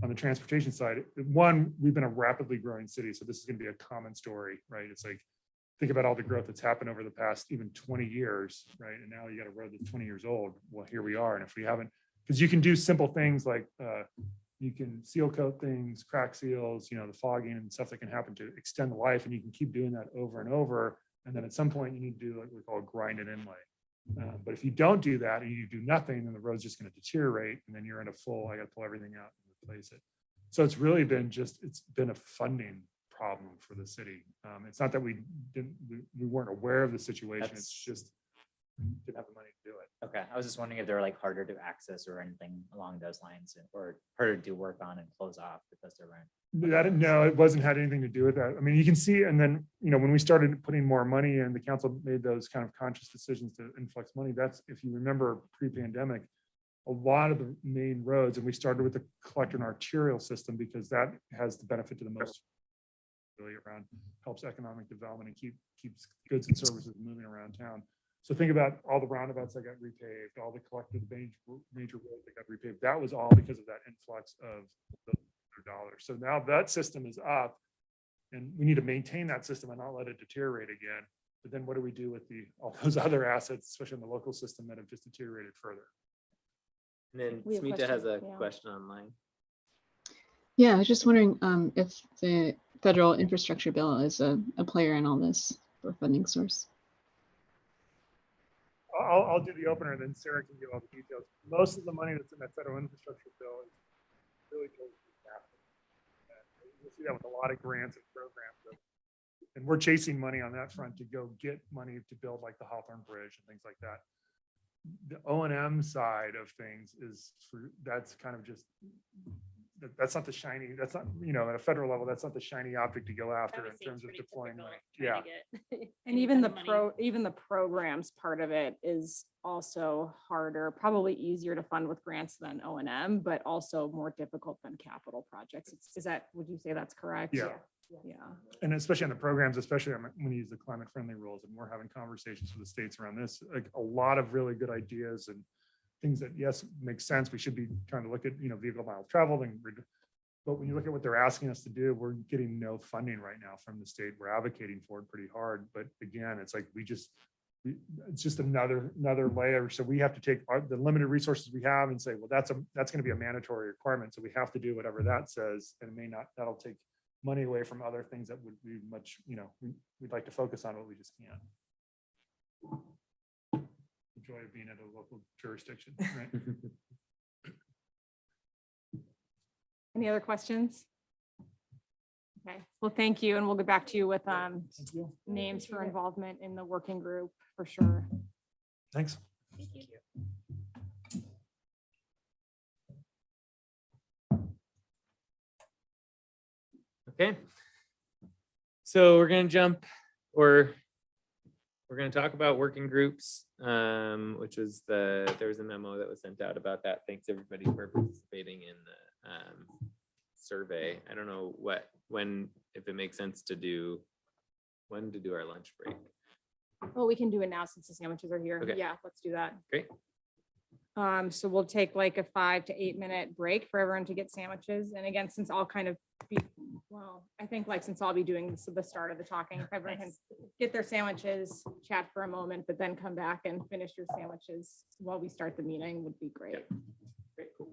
On the transportation side, one, we've been a rapidly growing city, so this is going to be a common story, right? It's like, think about all the growth that's happened over the past even 20 years, right? And now you got a road that's 20 years old. Well, here we are. And if we haven't, because you can do simple things like you can seal coat things, crack seals, you know, the fogging and stuff that can happen to extend the life, and you can keep doing that over and over. And then at some point you need to do what we call grind and inlay. But if you don't do that and you do nothing, then the road's just going to deteriorate, and then you're in a full, I got to pull everything out and replace it. So it's really been it's been a funding problem for the city. It's not that we weren't aware of the situation. It's just we didn't have the money to do it. Okay, I was just wondering if they were like harder to access or anything along those lines, or harder to do work on and close off because there weren't. No, it wasn't had anything to do with that. I mean, you can see, and then, you know, when we started putting more money in, the council made those kind of conscious decisions to influx money. That's, if you remember pre-pandemic, a lot of the main roads, and we started with the collector and arterial system because that has the benefit to the most really around, helps economic development and keeps goods and services moving around town. So think about all the roundabouts that got repaved, all the collected major roads that got repaved. That was all because of that influx of the dollars. So now that system is up, and we need to maintain that system and not let it deteriorate again. But then what do we do with all those other assets, especially in the local system, that have just deteriorated further? And then We have a Smita has a question, yeah. question online. Yeah, I was just wondering if the federal infrastructure bill is a player in all this for funding source. I'll do the opener, then Sarah can give all the details. Most of the money that's in that federal infrastructure bill is really goes to capital. You'll see that with a lot of grants and programs. And we're chasing money on that front to go get money to build like the Hawthorne Bridge and things like that. The O&M side of things that's kind of just, that's not the shiny, that's not, you know, at a federal level, that's not the shiny object to go after in terms of deploying money. Yeah. And even the programs part of it is also harder, probably easier to fund with grants than O&M, but also more difficult than capital projects. Would you say that's correct? Yeah. Yeah. And especially on the programs, especially when you use the climate friendly rules, and we're having conversations with the states around this, like a lot of really good ideas and things that, yes, make sense. We should be trying to look at, you know, vehicle miles traveled, but when you look at what they're asking us to do, we're getting no funding right now from the state. We're advocating for it pretty hard, but again, it's like it's just another layer. So we have to take the limited resources we have and say, well, that's going to be a mandatory requirement. So we have to do whatever that says, and it may not. That'll take money away from other things that would be much, you know, we'd like to focus on, but we just can't. The joy of being at a local jurisdiction, right? Any other questions? Okay, well, thank you. And we'll get back to you with names for involvement in the working group for sure. Thanks. Thank you. Okay. So we're going to jump, or we're going to talk about working groups, which was there was a memo that was sent out about that. Thanks everybody for participating in the survey. I don't know if it makes sense to do our lunch break. Well, we can do it now since the sandwiches are here. Okay. Yeah, let's do that. Great. So we'll take like a 5 to 8 minute break for everyone to get sandwiches. And again, since I'll kind of I think like since I'll be doing the start of the talking, if everyone can get their sandwiches, chat for a moment, but then come back and finish your sandwiches while we start the meeting would be great. Great, cool.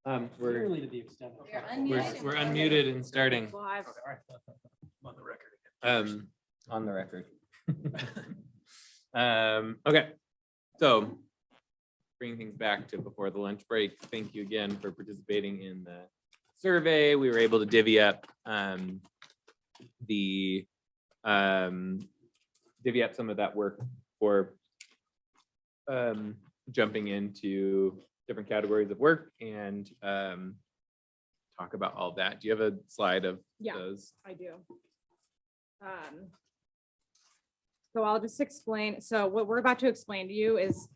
We're we're unmuted and starting. On the record. Okay, so bringing things back to before the lunch break, thank you again for participating in the survey. We were able to divvy up some of that work for jumping into different categories of work and talk about all that. Do you have a slide of those? I do. So I'll just explain. So what we're about to explain to you is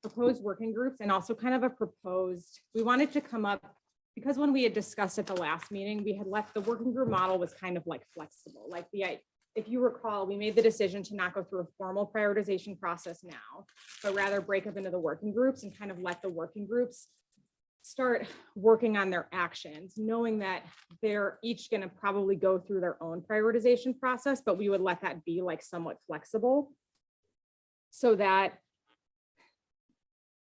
proposed working groups and also kind of a proposed, we wanted to come up, because when we had discussed at the last meeting, we had left the working group model was kind of like flexible. Like if you recall, we made the decision to not go through a formal prioritization process now, but rather break up into the working groups and kind of let the working groups start working on their actions, knowing that they're each going to probably go through their own prioritization process, but we would let that be like somewhat flexible so that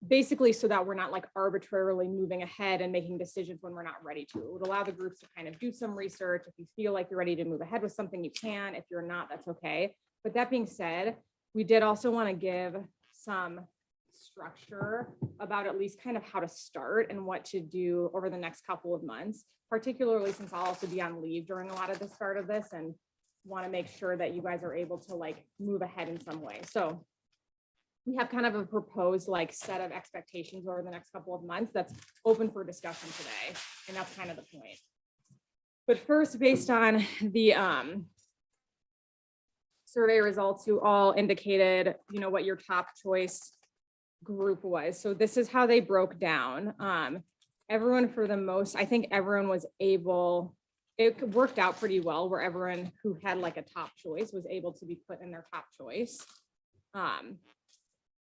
basically so that we're not like arbitrarily moving ahead and making decisions when we're not ready to. It would allow the groups to kind of do some research. If you feel like you're ready to move ahead with something, you can. If you're not, that's okay. But that being said, we did also want to give some structure about at least kind of how to start and what to do over the next couple of months, particularly since I'll also be on leave during a lot of the start of this and want to make sure that you guys are able to like move ahead in some way. So we have kind of a proposed like set of expectations over the next couple of months that's open for discussion today. And that's kind of the point. But first, based on the survey results, you all indicated, you know, what your top choice group was. So this is how they broke down. Everyone for the most, I think everyone was able, it worked out pretty well where everyone who had like a top choice was able to be put in their top choice.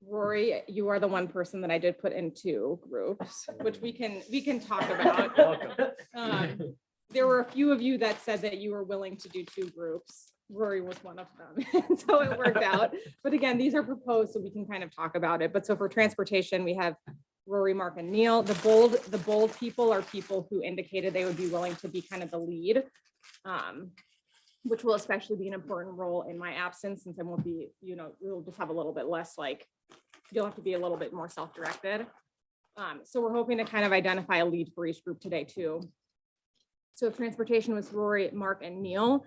Rory, you are the one person that I did put in two groups, which we can talk about. There were a few of you that said that you were willing to do two groups. Rory was one of them, so it worked out. But again, these are proposed, so we can kind of talk about it. But so for transportation, we have Rory, Mark, and Neil. The bold people are people who indicated they would be willing to be kind of the lead, which will especially be an important role in my absence, since I won't be, you know, we'll just have a little bit less like, you'll have to be a little bit more self-directed. So we're hoping to kind of identify a lead for each group today too. So transportation was Rory, Mark, and Neil.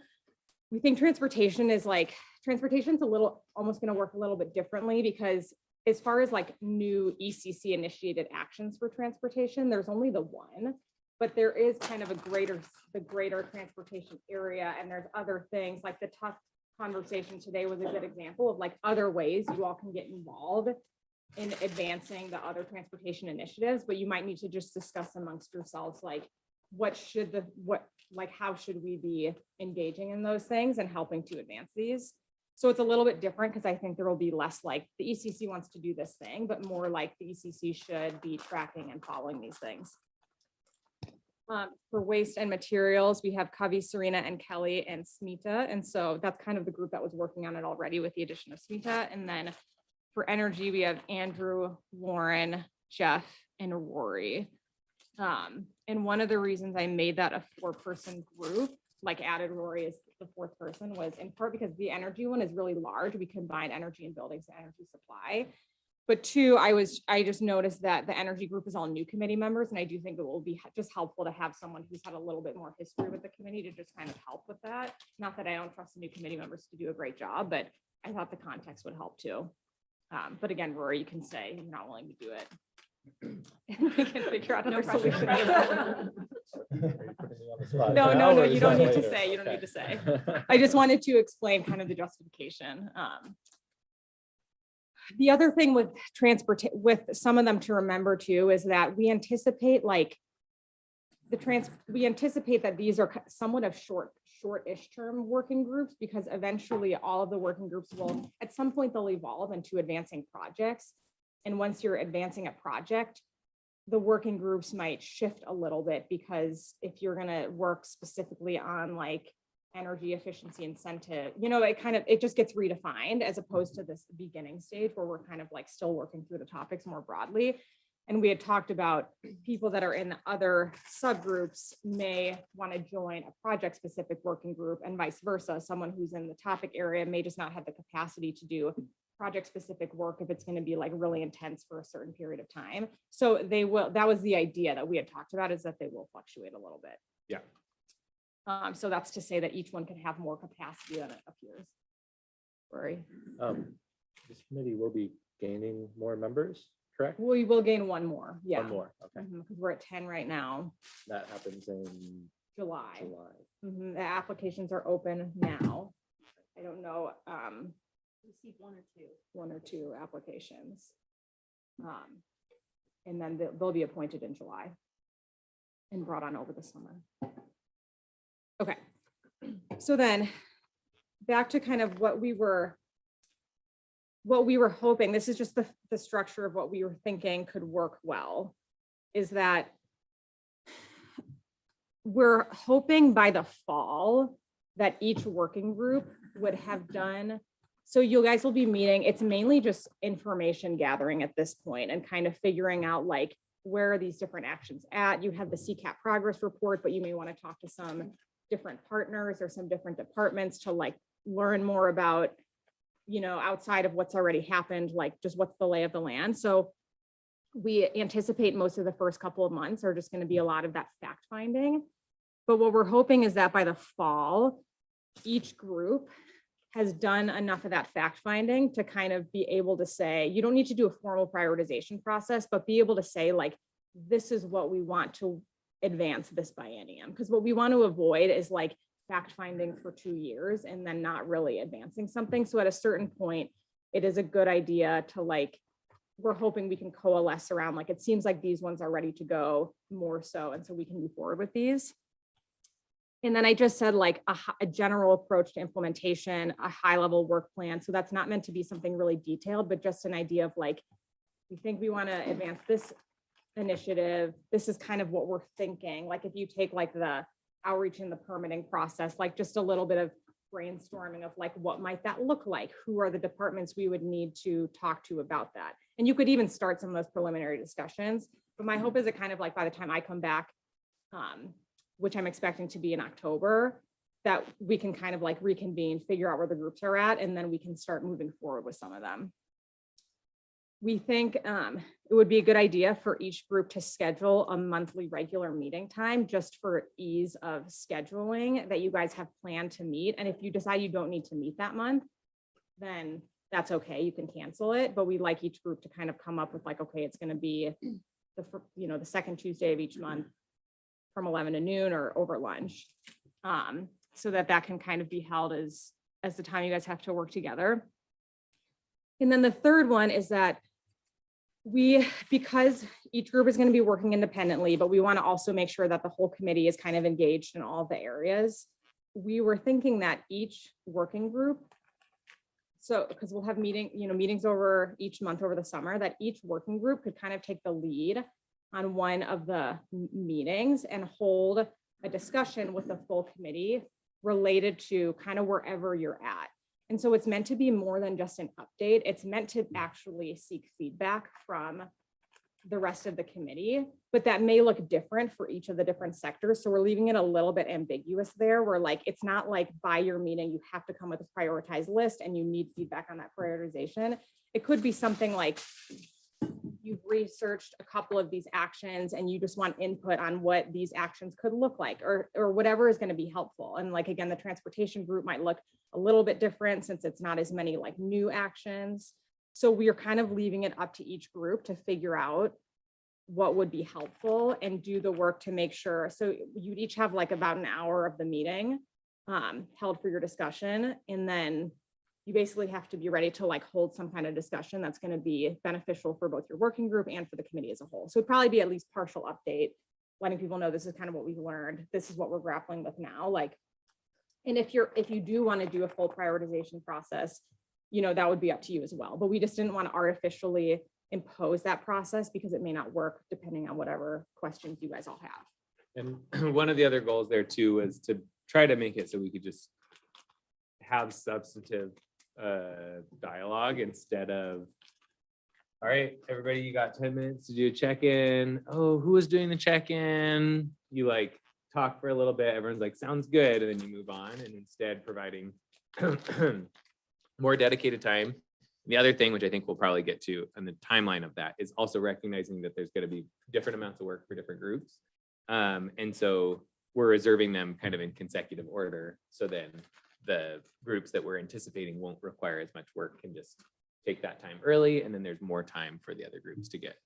We think transportation's a little, almost going to work a little bit differently, because as far as like new ECC initiated actions for transportation, there's only the one, but there is kind of the greater transportation area. And there's other things like the tough conversation today was a good example of like other ways you all can get involved in advancing the other transportation initiatives, but you might need to just discuss amongst yourselves, like how should we be engaging in those things and helping to advance these. So it's a little bit different, because I think there will be less like the ECC wants to do this thing, but more like the ECC should be tracking and following these things. For waste and materials, we have Kavi, Serena, and Kelly, and Smita. And so that's kind of the group that was working on it already with the addition of Smita. And then for energy, we have Andrew, Lauren, Jeff, and Rory. And one of the reasons I made that a 4-person group, like added Rory as the 4th person, was in part because the energy one is really large. We combine energy and buildings and energy supply. But 2, I just noticed that the energy group is all new committee members, and I do think it will be just helpful to have someone who's had a little bit more history with the committee to just kind of help with that. Not that I don't trust the new committee members to do a great job, but I thought the context would help too. But again, Rory, you can say you're not willing to do it. We can figure out another solution. No, you don't need to say. You don't need to say. I just wanted to explain kind of the justification. The other thing with with some of them to remember too is that we anticipate that these are somewhat of short-ish term working groups, because eventually all of the working groups will, at some point they'll evolve into advancing projects. And once you're advancing a project, the working groups might shift a little bit, because if you're going to work specifically on like energy efficiency incentive, you know, it just gets redefined, as opposed to this beginning stage where we're kind of like still working through the topics more broadly. And we had talked about people that are in the other subgroups may want to join a project-specific working group and vice versa. Someone who's in the topic area may just not have the capacity to do project-specific work if it's going to be like really intense for a certain period of time. So they will, that was the idea that we had talked about, is that they will fluctuate a little bit. Yeah. So that's to say that each one can have more capacity than it appears. Sorry. This committee will be gaining more members, correct? We will gain one more, yeah. One more, okay. Because we're at 10 right now, That happens in July. July. The applications are open now. I don't know, Receive one or two. one or two applications. And then they'll be appointed in July and brought on over the summer. Okay, so then back to kind of what we were hoping, this is just the structure of what we were thinking could work well, is that we're hoping by the fall that each working group would have done. So you guys will be meeting, it's mainly just information gathering at this point and kind of figuring out like, where are these different actions at? You have the CCAP progress report, but you may want to talk to some different partners or some different departments to like learn more about, you know, outside of what's already happened, like just what's the lay of the land. So we anticipate most of the first couple of months are just going to be a lot of that fact finding. But what we're hoping is that by the fall, each group has done enough of that fact finding to kind of be able to say, you don't need to do a formal prioritization process, but be able to say like, this is what we want to advance this biennium. Because what we want to avoid is like fact finding for 2 years and then not really advancing something. So at a certain point, it is a good idea to like, we're hoping we can coalesce around, like, it seems like these ones are ready to go more so. And so we can move forward with these. And then I just said like a general approach to implementation, a high level work plan. So that's not meant to be something really detailed, but just an idea of like, we think we want to advance this initiative. This is kind of what we're thinking. Like if you take like the outreach and the permitting process, like just a little bit of brainstorming of like, what might that look like? Who are the departments we would need to talk to about that? And you could even start some of those preliminary discussions. But my hope is that kind of like by the time I come back, which I'm expecting to be in October, that we can kind of like reconvene, figure out where the groups are at, and then we can start moving forward with some of them. We think it would be a good idea for each group to schedule a monthly regular meeting time just for ease of scheduling that you guys have planned to meet. And if you decide you don't need to meet that month, then that's okay, you can cancel it. But we like each group to kind of come up with like, okay, it's going to be the second Tuesday of each month from 11 to noon or over lunch, so that can kind of be held as the time you guys have to work together. And then the third one is that because each group is going to be working independently, but we want to also make sure that the whole committee is kind of engaged in all the areas. We were thinking that each working group, so because we'll have meetings over each month over the summer, that each working group could kind of take the lead on one of the meetings and hold a discussion with the full committee related to kind of wherever you're at. And so it's meant to be more than just an update. It's meant to actually seek feedback from the rest of the committee, but that may look different for each of the different sectors. So we're leaving it a little bit ambiguous there, where like, it's not like by your meeting, you have to come with a prioritized list and you need feedback on that prioritization. It could be something like, you've researched a couple of these actions and you just want input on what these actions could look like, or whatever is going to be helpful. And like, again, the transportation group might look a little bit different since it's not as many like new actions. So we are kind of leaving it up to each group to figure out what would be helpful and do the work to make sure. So you'd each have like about an hour of the meeting held for your discussion. And then you basically have to be ready to like hold some kind of discussion that's going to be beneficial for both your working group and for the committee as a whole. So it'd probably be at least partial update, letting people know this is kind of what we've learned. This is what we're grappling with now. Like, and if you do want to do a full prioritization process, that would be up to you as well. But we just didn't want to artificially impose that process because it may not work depending on whatever questions you guys all have. And one of the other goals there too was to try to make it so we could just have substantive dialogue instead of All right, everybody, you got 10 minutes to do a check-in. Oh, who was doing the check-in? You like talk for a little bit. Everyone's like, sounds good. And then you move on and instead providing more dedicated time. The other thing, which I think we'll probably get to on the timeline of that, is also recognizing that there's going to be different amounts of work for different groups. And so we're reserving them kind of in consecutive order. So then the groups that we're anticipating won't require as much work can just take that time early. And then there's more time for the other groups to get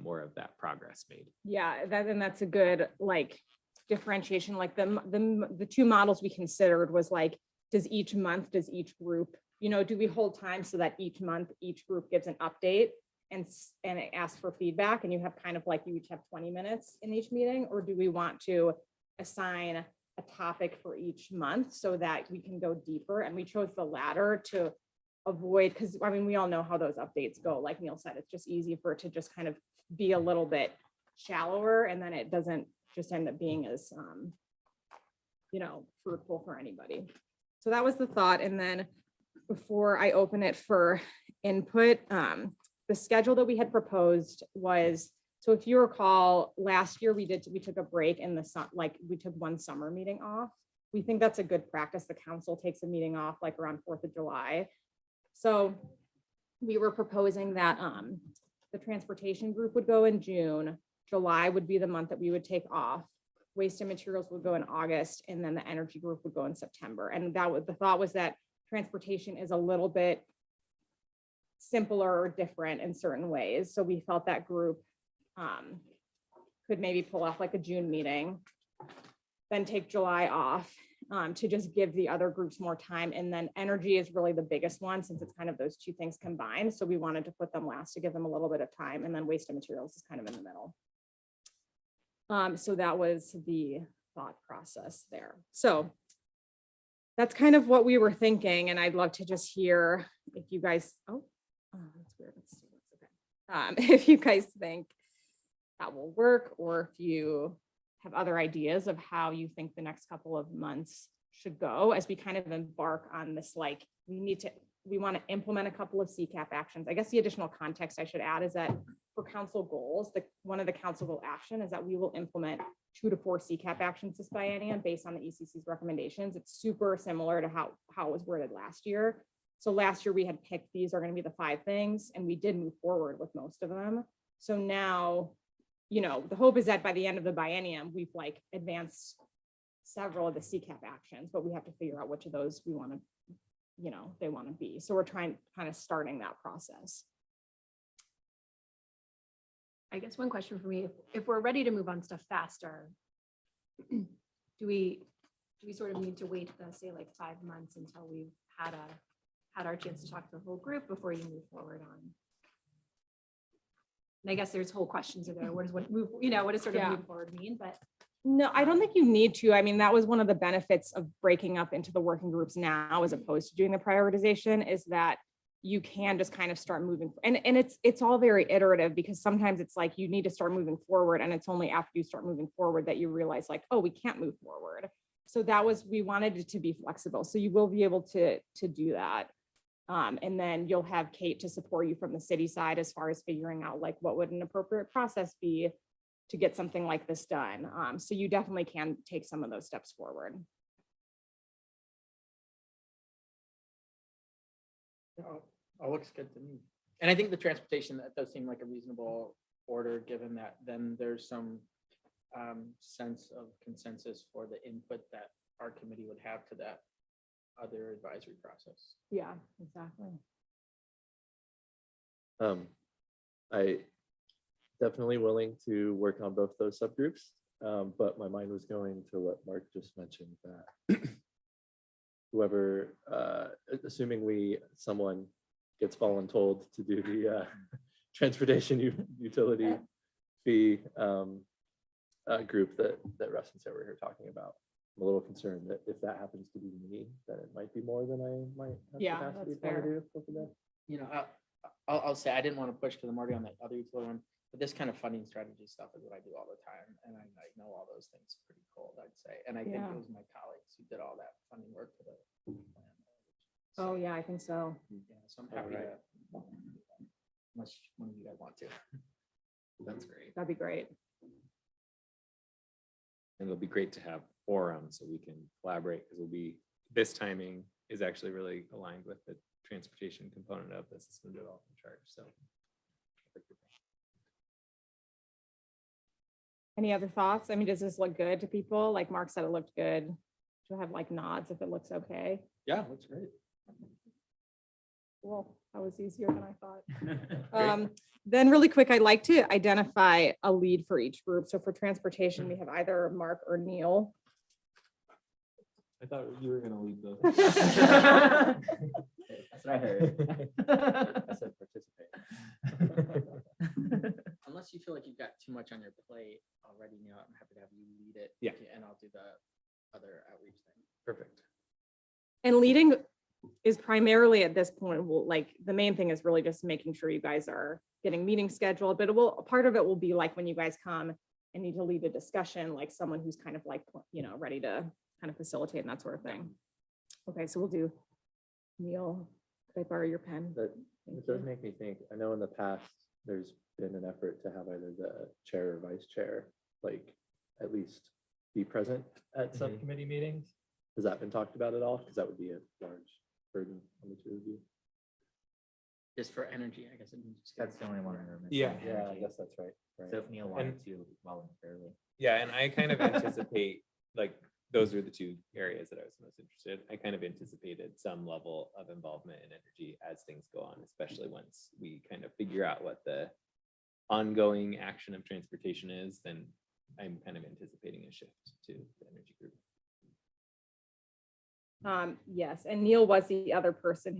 more of that progress made. Yeah, and that's a good like differentiation. Like the two models we considered was like, does each each group, do we hold time so that each month, each group gives an update and it asks for feedback, and you have kind of like, you each have 20 minutes in each meeting, or do we want to assign a topic for each month so that we can go deeper? And we chose the latter to avoid, because I mean, we all know how those updates go. Like Neil said, it's just easy for it to just kind of be a little bit shallower, and then it doesn't just end up being as fruitful for anybody. So that was the thought. And then before I open it for input, the schedule that we had proposed was, so if you recall, last year we took a break in the sun, like we took one summer meeting off. We think that's a good practice. The council takes a meeting off like around 4th of July. So we were proposing that the transportation group would go in June. July would be the month that we would take off. Waste and materials would go in August, and then the energy group would go in September. And that was the thought, was that transportation is a little bit simpler or different in certain ways. So we felt that group could maybe pull off like a June meeting, then take July off to just give the other groups more time. And then energy is really the biggest one, since it's kind of those two things combined. So we wanted to put them last to give them a little bit of time. And then waste and materials is kind of in the middle. So that was the thought process there. So that's kind of what we were thinking. And I'd love to just hear if you guys, that's weird. Let's see what's okay. If you guys think that will work, or if you have other ideas of how you think the next couple of months should go as we kind of embark on this, like, we want to implement a couple of CCAP actions. I guess the additional context I should add is that for council goals, one of the council goal action is that we will implement 2 to 4 CCAP actions this biennium based on the ECC's recommendations. It's super similar to how it was worded last year. So last year we had picked, these are going to be the 5 things, and we did move forward with most of them. So now, the hope is that by the end of the biennium, we've like advanced several of the CCAP actions, but we have to figure out which of those we want to, they want to be. So we're kind of starting that process. I guess one question for me, if we're ready to move on stuff faster, do we sort of need to wait, say like 5 months until we've had our chance to talk to the whole group before you move forward on? And I guess there's whole questions of there. What does sort of move forward mean? But No, I don't think you need to. I mean, that was one of the benefits of breaking up into the working groups now, as opposed to doing the prioritization, is that you can just kind of start moving. And it's all very iterative, because sometimes it's like you need to start moving forward, and it's only after you start moving forward that you realize like, oh, we can't move forward. So we wanted it to be flexible. So you will be able to do that. And then you'll have Kate to support you from the city side as far as figuring out like what would an appropriate process be to get something like this done. So you definitely can take some of those steps forward. All looks good to me. And I think the transportation, that does seem like a reasonable order, given that then there's some sense of consensus for the input that our committee would have to that other advisory process. Yeah, exactly. I definitely willing to work on both those subgroups, but my mind was going to what Mark just mentioned, that whoever, assuming someone gets voluntold to do the transportation utility fee group that Russ and Sarah were here talking about. I'm a little concerned that if that happens to be me, that it might be more than I might have capacity that's to do for that. I'll say, I didn't want to push to the Marty on that other utility one, but this kind of funding strategy stuff is what I do all the time. And I know all those things pretty cold, I'd say. And I think it was my colleagues who did all that funding work for the plan. Oh yeah, I think so. Yeah, so I'm happy to unless one of you guys want to. That's great. That'd be great. And it'll be great to have forums so we can collaborate because this timing is actually really aligned with the transportation component of the system development charge. So. Any other thoughts? I mean, does this look good to people? Like Mark said, it looked good. She'll have like nods if it looks okay. Yeah, that's great. Cool. That was easier than I thought. Then really quick, I'd like to identify a lead for each group. So for transportation, we have either Mark or Neil. I thought you were going to lead those. That's what I heard. I said participate. Unless you feel like you've got too much on your plate already, Neil, I'm happy to have you lead it. Yeah. And I'll do the other outreach thing. Perfect. And leading is primarily at this point, like the main thing is really just making sure you guys are getting meetings scheduled, but part of it will be like when you guys come and need to lead a discussion, like someone who's kind of like, ready to kind of facilitate and that sort of thing. Okay, so we'll do Neil, could I borrow your pen? That Thank it does you. make me think, I know in the past, there's been an effort to have either the chair or vice chair, like at least be present at subcommittee meetings. Has that been talked about at all? Because that would be a large burden on the two of you. Just for energy, I guess. It means just That's the only one I remember. Yeah. Yeah, I guess that's right. So if Neil wanted to voluntarily. Yeah, and I kind of anticipate, like, those are the two areas that I was most interested. I kind of anticipated some level of involvement in energy as things go on, especially once we kind of figure out what the ongoing action of transportation is, then I'm kind of anticipating a shift to the energy group. Yes, and Neil was the other person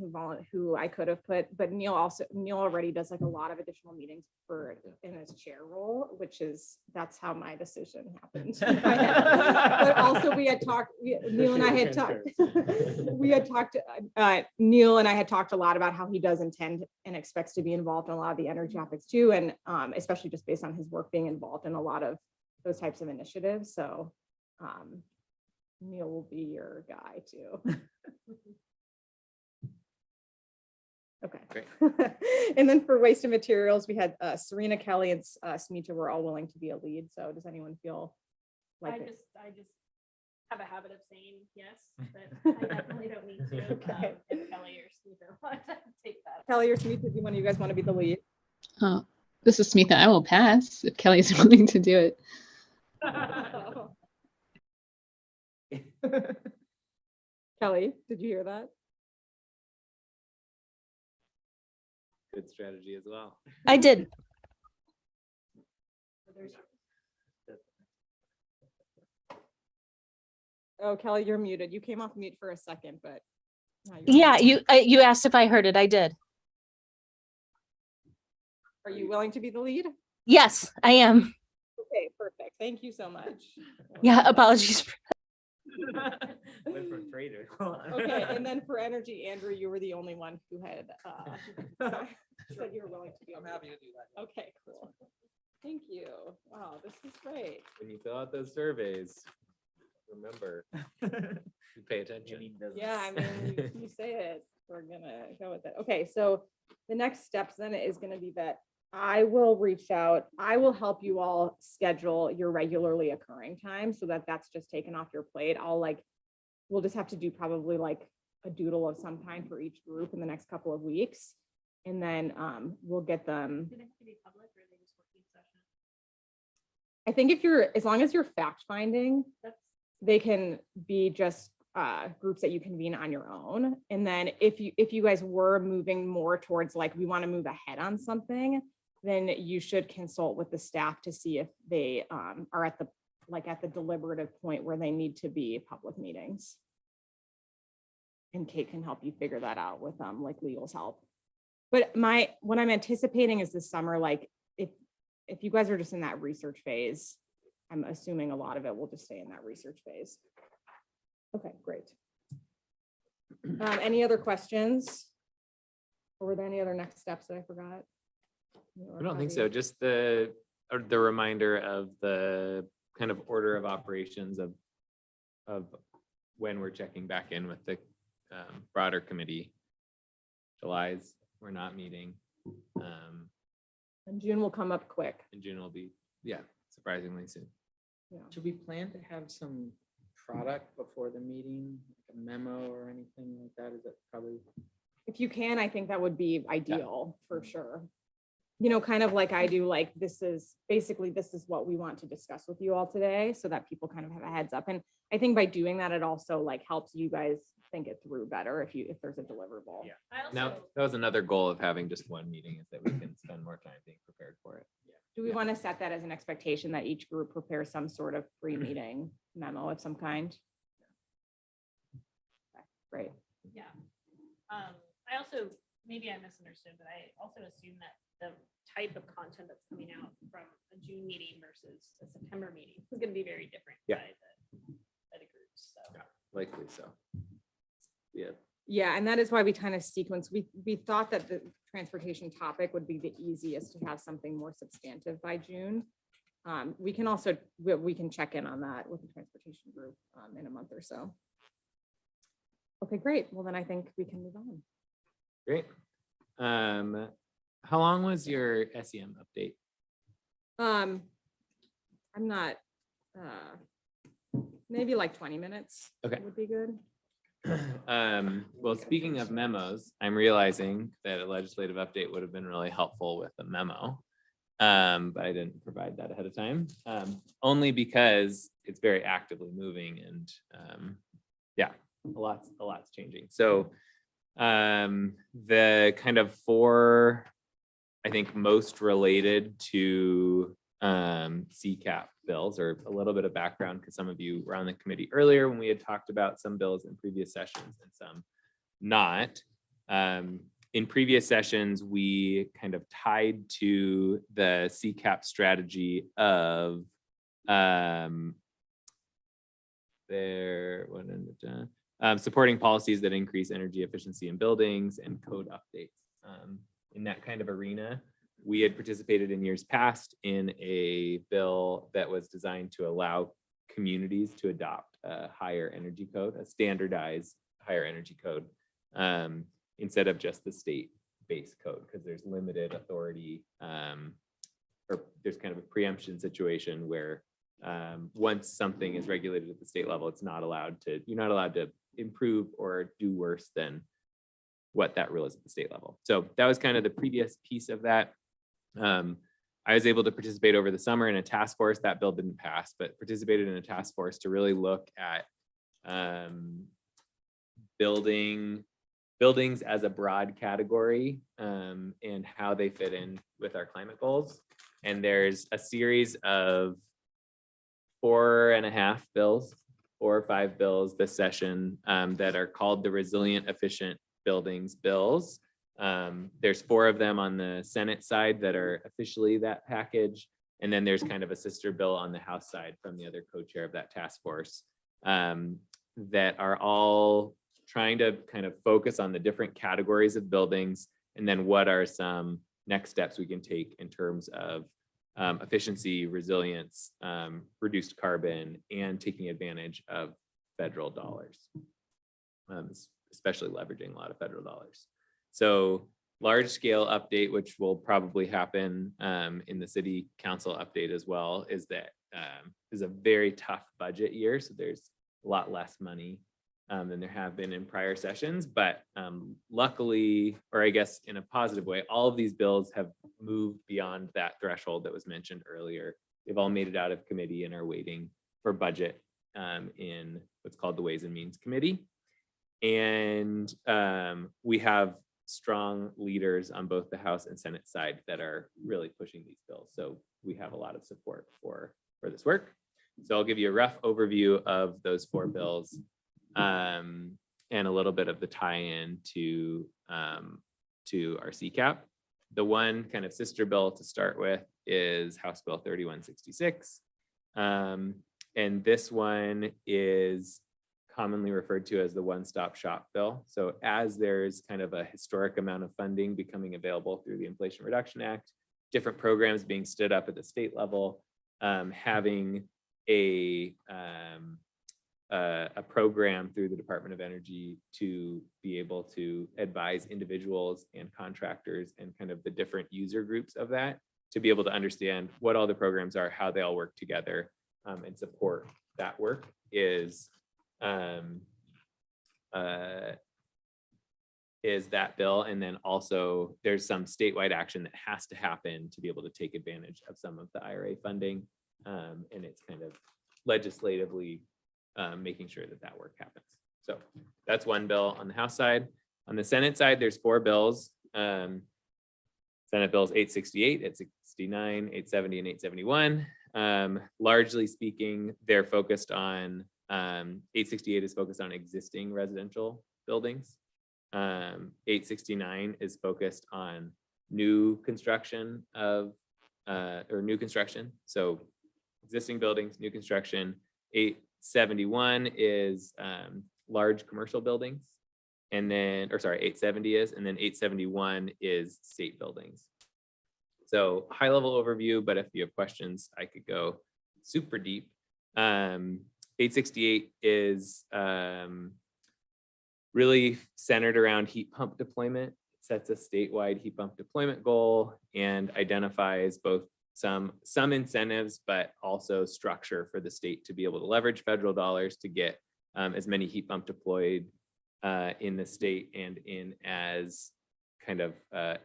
who I could have put, but Neil already does like a lot of additional meetings in his chair role, that's how my decision happened. But also we had talked, Neil and I had talked, Neil and I had talked a lot about how he does intend and expects to be involved in a lot of the energy topics too, and especially just based on his work being involved in a lot of those types of initiatives. So Neil will be your guy too. Okay. Great. And then for waste and materials, we had Serena, Kelly, and Smita were all willing to be a lead. So does anyone feel like it? I just have a habit of saying yes, but I definitely don't need to. Okay. If Kelly or Steve want to take that. Kelly or Smita, do one of you guys want to be the lead? Oh, this is Smitha. I will pass if Kelly's willing to do it. Kelly, did you hear that? Good strategy as well. I did. Oh, Kelly, you're muted. You came off mute for a second, but. now you're Yeah, on. you asked if I heard it. I did. Are you willing to be the lead? Yes, I am. Okay, perfect. Thank you so much. Yeah, apologies. Went from trader. Okay, and then for energy, Andrew, you were the only one who had said you were willing to be. I'm happy to do that. Okay, cool. Thank you. Wow, this is great. When you fill out those surveys, remember, you pay attention. Yeah, I mean, you say it, we're gonna go with it. Okay, so the next steps then is gonna be that I will reach out. I will help you all schedule your regularly occurring time so that that's just taken off your plate. We'll just have to do probably like a doodle of some kind for each group in the next couple of weeks. And then we'll get them. Do they have to be public or are they just working session? I think as long as you're fact finding, they can be just groups that you convene on your own. And then if you guys were moving more towards like, we want to move ahead on something, then you should consult with the staff to see if they are at the deliberative point where they need to be public meetings. And Kate can help you figure that out with like legal's help. But what I'm anticipating is this summer, like if you guys are just in that research phase, I'm assuming a lot of it will just stay in that research phase. Okay, great. Any other questions? Or were there any other next steps that I forgot? I don't think so. Just the reminder of the kind of order of operations of when we're checking back in with the broader committee. July's, we're not meeting. And June will come up quick. And June will be, yeah, surprisingly soon. Should we plan to have some product before the meeting, like a memo or anything like that? Is that probably? If you can, I think that would be ideal for sure. You know, kind of like I do, like this is what we want to discuss with you all today so that people kind of have a heads up. And I think by doing that, it also like helps you guys think it through better if there's a deliverable. Yeah. I also, Now, that was another goal of having just one meeting, is that we can spend more time being prepared for it. Do we want to set that as an expectation that each group prepares some sort of pre-meeting memo of some kind? Okay, great. yeah. I also, maybe I misunderstood, but I also assume that the type of content that's coming out from a June meeting versus a September meeting is going to be very different Yeah. by the groups. So. Likely so. Yeah. Yeah, and that is why we kind of sequence. We thought that the transportation topic would be the easiest to have something more substantive by June. We can also, we can check in on that with the transportation group in a month or so. Okay, great. Well, then I think we can move on. Great. How long was your SEM update? I'm not, maybe like 20 minutes. Okay. Would be good. Well, speaking of memos, I'm realizing that a legislative update would have been really helpful with a memo. But I didn't provide that ahead of time, only because it's very actively moving and yeah, a lot's changing. So the kind of four, I think, most related to CCAP bills, or a little bit of background, because some of you were on the committee earlier when we had talked about some bills in previous sessions and some not. In previous sessions, we kind of tied to the CCAP strategy of supporting policies that increase energy efficiency in buildings and code updates. In that kind of arena, we had participated in years past in a bill that was designed to allow communities to adopt a higher energy code, a standardized higher energy code, instead of just the state-based code, because there's limited authority, or there's kind of a preemption situation where once something is regulated at the state level, you're not allowed to improve or do worse than what that rule is at the state level. So that was kind of the previous piece of that. I was able to participate over the summer in a task force. That bill didn't pass, but participated in a task force to really look at buildings as a broad category, and how they fit in with our climate goals. And there's a series of 4 or 5 bills this session that are called the Resilient Efficient Buildings bills. There's 4 of them on the Senate side that are officially that package. And then there's kind of a sister bill on the House side from the other co-chair of that task force, that are all trying to kind of focus on the different categories of buildings, and then what are some next steps we can take in terms of efficiency, resilience, reduced carbon, and taking advantage of federal dollars, especially leveraging a lot of federal dollars. So large scale update, which will probably happen in the city council update as well, is that is a very tough budget year. So there's a lot less money than there have been in prior sessions. But luckily, or I guess in a positive way, all of these bills have moved beyond that threshold that was mentioned earlier. They've all made it out of committee and are waiting for budget in what's called the Ways and Means Committee. And we have strong leaders on both the House and Senate side that are really pushing these bills. So we have a lot of support for this work. So I'll give you a rough overview of those 4 bills, and a little bit of the tie-in to our CCAP. The one kind of sister bill to start with is House Bill 3166. And this one is commonly referred to as the one-stop shop bill. So as there's kind of a historic amount of funding becoming available through the Inflation Reduction Act, different programs being stood up at the state level, having a a program through the Department of Energy to be able to advise individuals and contractors and kind of the different user groups of that, to be able to understand what all the programs are, how they all work together, and support that work is that bill. And then also there's some statewide action that has to happen to be able to take advantage of some of the IRA funding. And it's kind of legislatively making sure that that work happens. So that's one bill on the House side. On the Senate side, there's 4 bills. Senate bills 868, 869, 870, and 871. Largely speaking, they're focused on 868 is focused on existing residential buildings. 869 is focused on new construction of or new construction. So existing buildings, new construction. 871 is large commercial buildings. And then, or sorry, 870 is, and then 871 is state buildings. So high level overview, but if you have questions, I could go super deep. 868 is really centered around heat pump deployment. It sets a statewide heat pump deployment goal and identifies both some incentives, but also structure for the state to be able to leverage federal dollars to get as many heat pump deployed in the state and in as kind of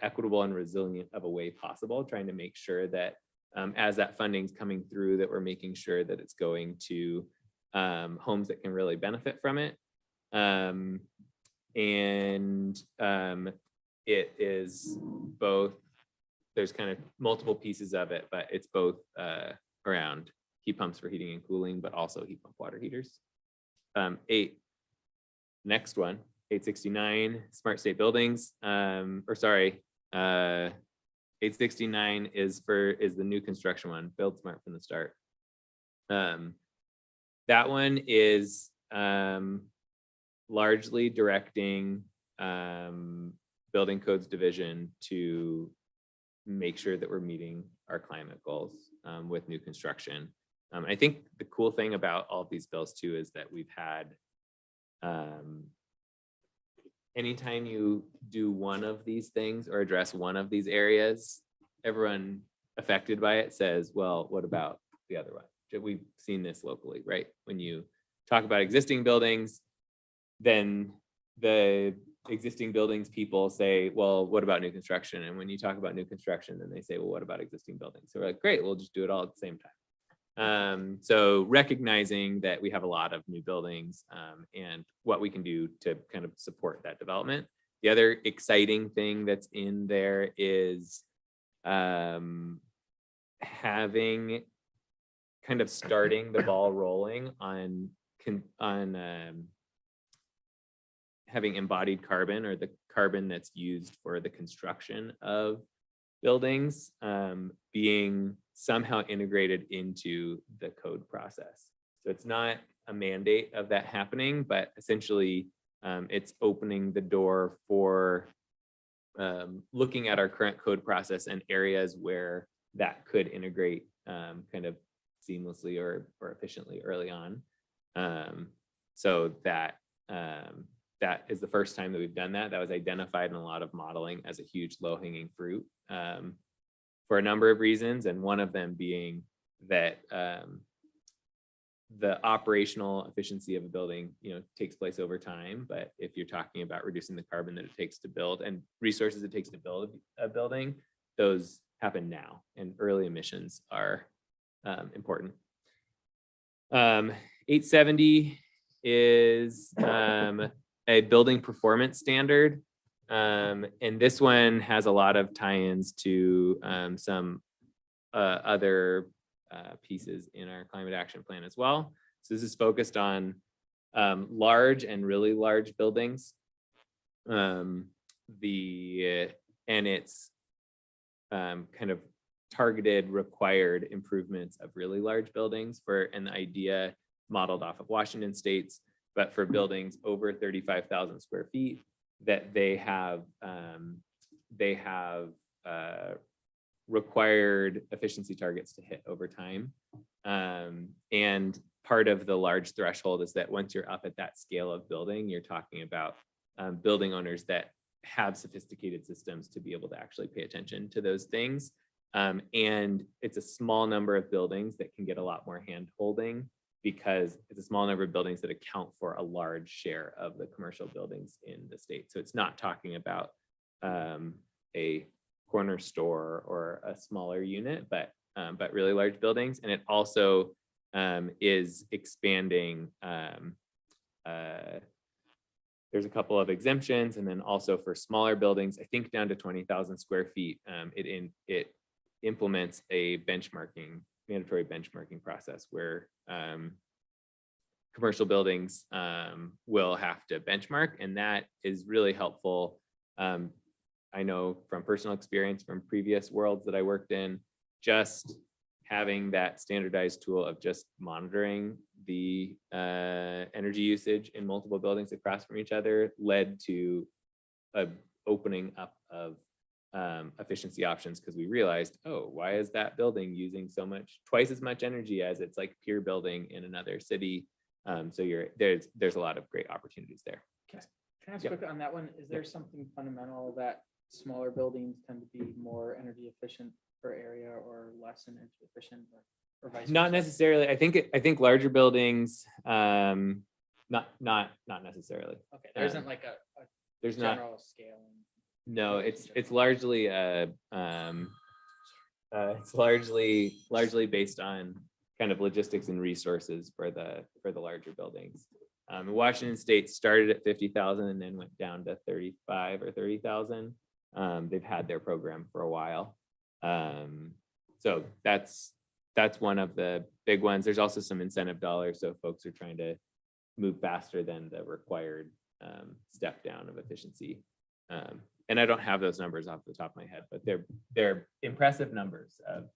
equitable and resilient of a way possible, trying to make sure that as that funding's coming through, that we're making sure that it's going to homes that can really benefit from it. It is both, there's kind of multiple pieces of it, but it's both around heat pumps for heating and cooling, but also heat pump water heaters. Next one, 869, smart state buildings. 869 is the new construction one, build smart from the start. That one is largely directing building codes division to make sure that we're meeting our climate goals with new construction. I think the cool thing about all of these bills too is that we've had anytime you do one of these things or address one of these areas, everyone affected by it says, well, what about the other one? We've seen this locally, right? When you talk about existing buildings, then the existing buildings people say, well, what about new construction? And when you talk about new construction, then they say, well, what about existing buildings? So we're like, great, we'll just do it all at the same time. So recognizing that we have a lot of new buildings and what we can do to kind of support that development. The other exciting thing that's in there is having kind of starting the ball rolling on having embodied carbon, or the carbon that's used for the construction of buildings, being somehow integrated into the code process. So it's not a mandate of that happening, but essentially it's opening the door for looking at our current code process and areas where that could integrate kind of seamlessly or efficiently early on. So that that is the first time that we've done that. That was identified in a lot of modeling as a huge low-hanging fruit for a number of reasons, and one of them being that the operational efficiency of a building, takes place over time. But if you're talking about reducing the carbon that it takes to build and resources it takes to build a building, those happen now, and early emissions are important. 870 is a building performance standard. And this one has a lot of tie-ins to some other pieces in our climate action plan as well. So this is focused on large and really large buildings. And it's kind of targeted required improvements of really large buildings for an idea modeled off of Washington states, but for buildings over 35,000 square feet, that they have required efficiency targets to hit over time. And part of the large threshold is that once you're up at that scale of building, you're talking about building owners that have sophisticated systems to be able to actually pay attention to those things. And it's a small number of buildings that can get a lot more hand holding, because it's a small number of buildings that account for a large share of the commercial buildings in the state. So it's not talking about a corner store or a smaller unit, but really large buildings. And it also is expanding. There's a couple of exemptions, and then also for smaller buildings, I think down to 20,000 square feet, it implements a mandatory benchmarking process where commercial buildings will have to benchmark, and that is really helpful. I know from personal experience from previous worlds that I worked in, just having that standardized tool of just monitoring the energy usage in multiple buildings across from each other led to a opening up of efficiency options, because we realized, oh, why is that building using twice as much energy as its like peer building in another city? So there's a lot of great opportunities there. Can I ask Yep. quick on that one? Is there something fundamental that smaller buildings tend to be more energy efficient per area or less energy efficient, or vice Not versa? necessarily. I think larger buildings, not necessarily. Okay, there isn't like a There's not. general scale. No, it's largely it's largely based on kind of logistics and resources for the larger buildings. Washington State started at 50,000 and then went down to 35 or 30,000. They've had their program for a while. So that's one of the big ones. There's also some incentive dollars, so folks are trying to move faster than the required step down of efficiency. And I don't have those numbers off the top of my head, but they're impressive numbers of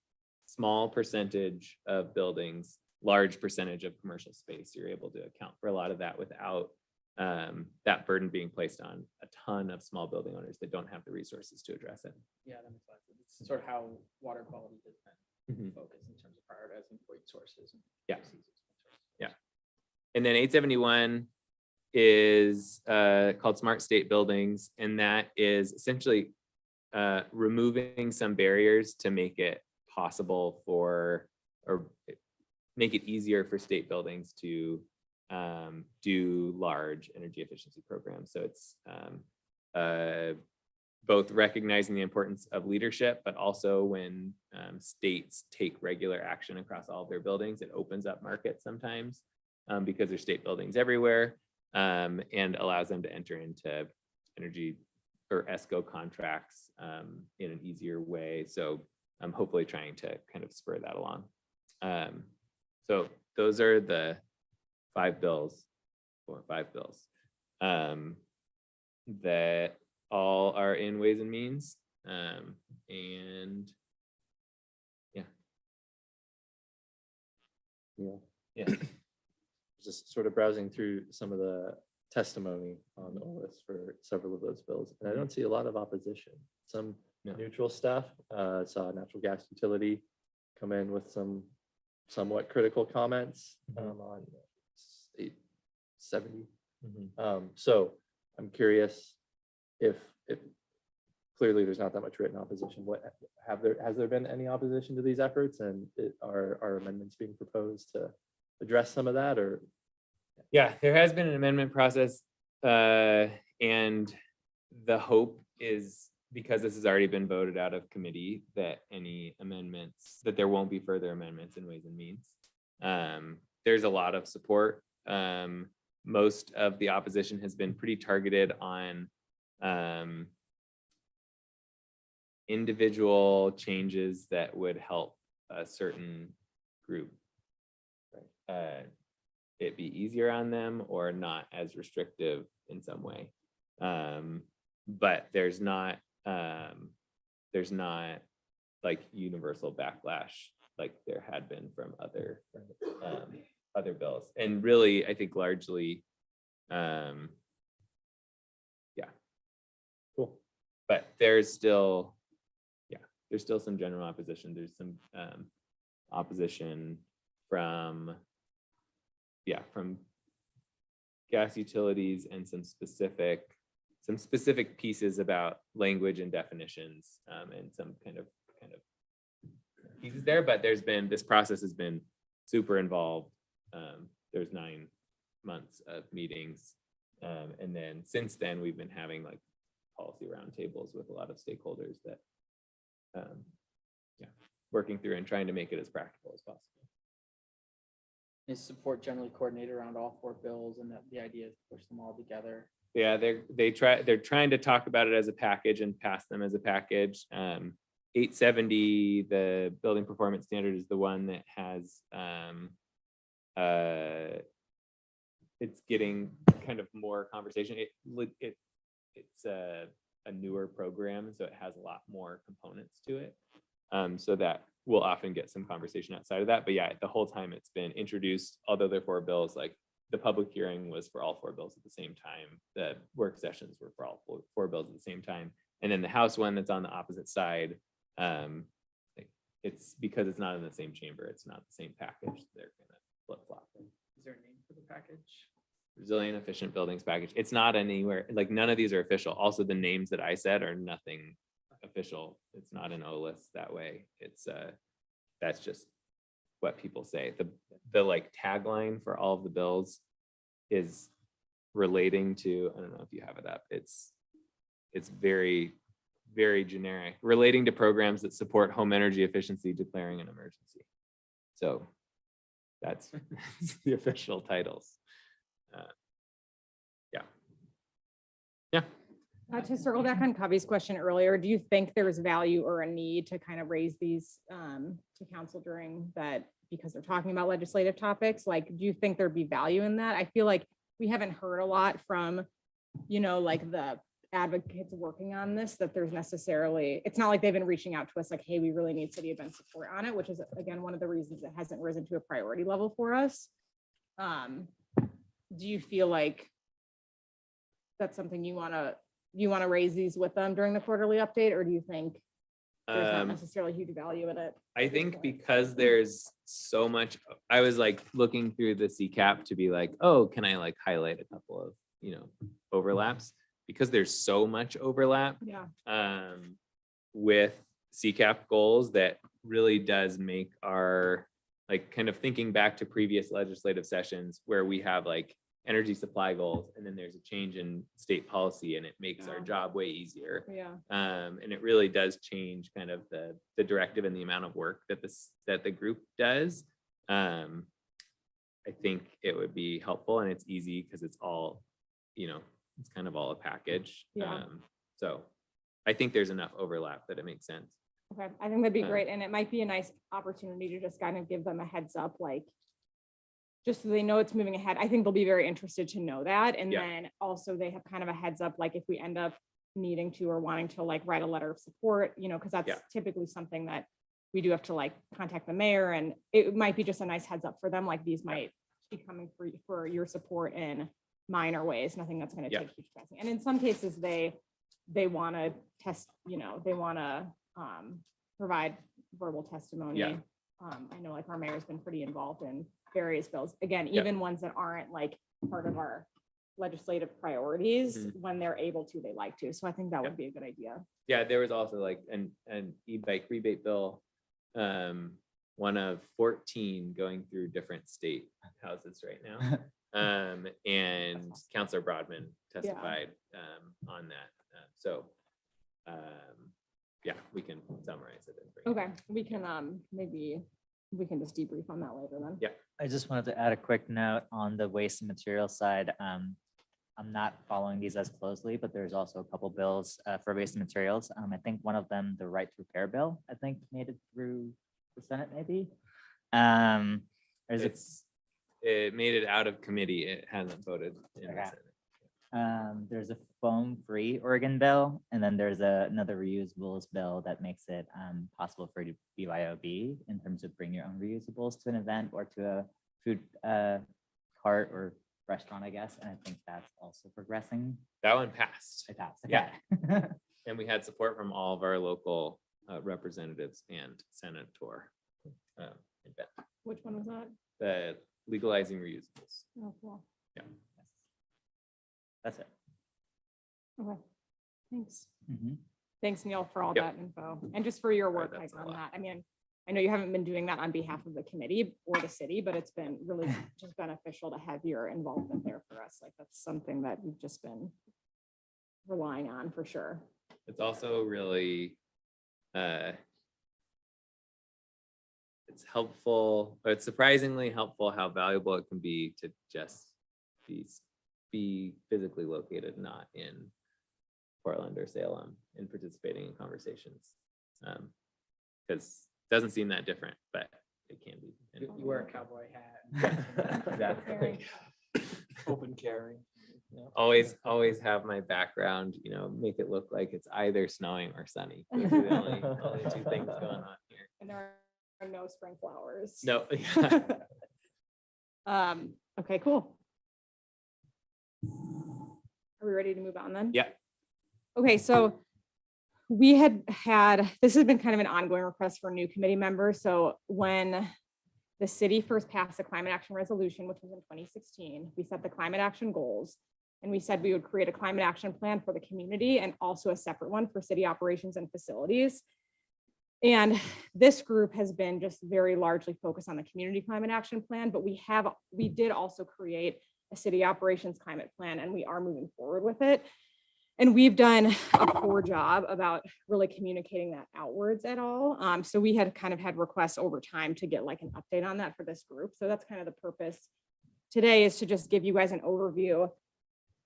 small percentage of buildings, large percentage of commercial space. You're able to account for a lot of that without that burden being placed on a ton of small building owners that don't have the resources to address it. Yeah, that makes sense. It's sort of how water quality has been Mhm. focused in terms of prioritizing point sources. Yeah. And then 871 is called Smart State Buildings, and that is essentially removing some barriers to make it possible or make it easier for state buildings to do large energy efficiency programs. So it's both recognizing the importance of leadership, but also when states take regular action across all of their buildings, it opens up markets sometimes because there's state buildings everywhere, and allows them to enter into energy or ESCO contracts in an easier way. So I'm hopefully trying to kind of spur that along. So those are the 5 bills that all are in Ways and Means. And yeah. Just sort of browsing through some of the testimony on the list for several of those bills, and I don't see a lot of opposition. Some No. neutral stuff. Saw a natural gas utility come in with some somewhat critical comments on 870. So I'm curious if clearly there's not that much written opposition. Has there been any opposition to these efforts, and are amendments being proposed to address some of that? Or Yeah, there has been an amendment process, and the hope is, because this has already been voted out of committee, that that there won't be further amendments in Ways and Means. There's a lot of support. Most of the opposition has been pretty targeted on individual changes that would help a certain group. It be easier on them or not as restrictive in some way. But there's not like universal backlash like there had been from other bills. And really, I think largely, yeah, cool. But there's still some general opposition. There's some opposition from from gas utilities and some specific pieces about language and definitions, and some kind of pieces there, but this process has been super involved. There's 9 months of meetings. And then since then, we've been having like policy roundtables with a lot of stakeholders that, working through and trying to make it as practical as possible. Is support generally coordinated around all 4 bills, and that the idea is to push them all together? Yeah, they're trying to talk about it as a package and pass them as a package. 870, the building performance standard, is the one that has it's getting kind of more conversation. It's a newer program, so it has a lot more components to it. So that we'll often get some conversation outside of that. But yeah, the whole time it's been introduced, although there are 4 bills, like the public hearing was for all 4 bills at the same time. The work sessions were for all 4 bills at the same time. And then the House one that's on the opposite side, it's because it's not in the same chamber, it's not the same package. They're gonna flip flop. Is there a name for the package? Resilient efficient buildings package. It's not anywhere, like none of these are official. Also, the names that I said are nothing official. It's not an OLIS that way. It's that's just what people say. The like tagline for all of the bills is relating to, I don't know if you have it up. It's very, very generic, relating to programs that support home energy efficiency, declaring an emergency. So that's the official titles. To circle back on Covey's question earlier, do you think there's value or a need to kind of raise these to council during that, because they're talking about legislative topics? Like, do you think there'd be value in that? I feel like we haven't heard a lot from, like the advocates working on this, that there's necessarily, it's not like they've been reaching out to us like, hey, we really need city event support on it, which is again, one of the reasons it hasn't risen to a priority level for us. Do you feel like that's something you want to raise these with them during the quarterly update, or do you think there's not necessarily huge value in it? I think because there's so much, I was like looking through the CCAP to be like, oh, can I like highlight a couple of, overlaps? Because there's so much overlap with CCAP goals that really does make our, like, kind of thinking back to previous legislative sessions where we have like energy supply goals, and then there's a change in state policy, and it makes our job way easier. And it really does change kind of the directive and the amount of work that the group does. I think it would be helpful, and it's easy because it's all, it's kind of all a package. So I think there's enough overlap that it makes sense. Okay, I think that'd be great, and it might be a nice opportunity to just kind of give them a heads up, like, just so they know it's moving ahead. I think they'll be very interested to know that. And then also they have kind of a heads up, like if we end up needing to or wanting to like write a letter of support, because that's typically something that we do have to like contact the mayor, and it might be just a nice heads up for them. Like these might be coming for your support in minor ways, nothing that's going to take huge pressing. And in some cases they want to test, they want to provide verbal testimony. I know like our mayor's been pretty involved in various bills, again, even ones that aren't like part of our legislative priorities. When they're able to, they like to. So I think that would be a good idea. Yeah, there was also like an e-bike rebate bill, one of 14 going through different state houses right now. And Councilor Broadman testified on that. So we can summarize it. Okay, we can maybe we can just debrief on that later then. I just wanted to add a quick note on the waste and material side. I'm not following these as closely, but there's also a couple bills for waste and materials. I think one of them, the right to repair bill, I think made it through the Senate maybe. It made it out of committee. It hasn't voted in the Senate. There's a foam-free Oregon bill, and then there's another reusables bill that makes it possible for you to BYOB in terms of bring your own reusables to an event or to a food cart or restaurant, I guess. And I think that's also progressing. That one passed. It passed. Yeah. And we had support from all of our local representatives and senator. Which one was that? The legalizing reusables. Oh, cool. That's it. Okay, thanks. Mhm. Thanks, Neil, for all Yep. that info and just for your Sorry, work that's like, a on lot. that. I mean, I know you haven't been doing that on behalf of the committee or the city, but it's been really just beneficial to have your involvement there for us. Like, that's something that we've just been relying on for sure. It's also really, it's helpful, or it's surprisingly helpful how valuable it can be to just be physically located, not in Portland or Salem, and participating in conversations. Because it doesn't seem that different, but it can be. And- You wear a cowboy hat. Yeah, exactly. Open carry. Yeah. Always have my background, make it look like it's either snowing or sunny. Those are the only two things going on here. And there are no spring flowers. No. Okay, cool. Are we ready to move on then? Yeah. Okay, so this has been kind of an ongoing request for new committee members. So when the city first passed the climate action resolution, which was in 2016, we set the climate action goals. And we said we would create a climate action plan for the community and also a separate one for city operations and facilities. And this group has been just very largely focused on the community climate action plan, but we did also create a city operations climate plan, and we are moving forward with it. And we've done a poor job about really communicating that outwards at all. So we had kind of had requests over time to get like an update on that for this group. So that's kind of the purpose today, is to just give you guys an overview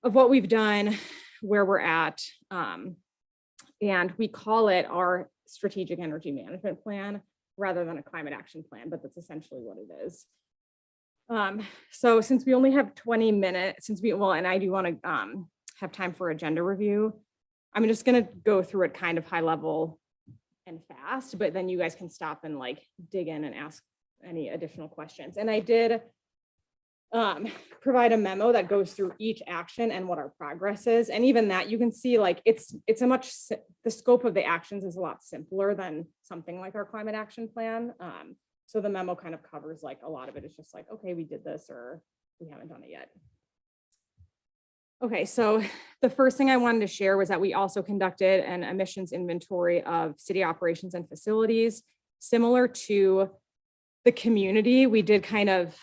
of what we've done, where we're at. And we call it our strategic energy management plan rather than a climate action plan, but that's essentially what it is. So since we only have 20 minutes, and I do want to have time for agenda review, I'm just going to go through it kind of high level and fast, but then you guys can stop and like dig in and ask any additional questions. And I did provide a memo that goes through each action and what our progress is. And even that, you can see like the scope of the actions is a lot simpler than something like our climate action plan. So the memo kind of covers like a lot of it. It's just like, okay, we did this or we haven't done it yet. Okay, so the first thing I wanted to share was that we also conducted an emissions inventory of city operations and facilities. Similar to the community, we did kind of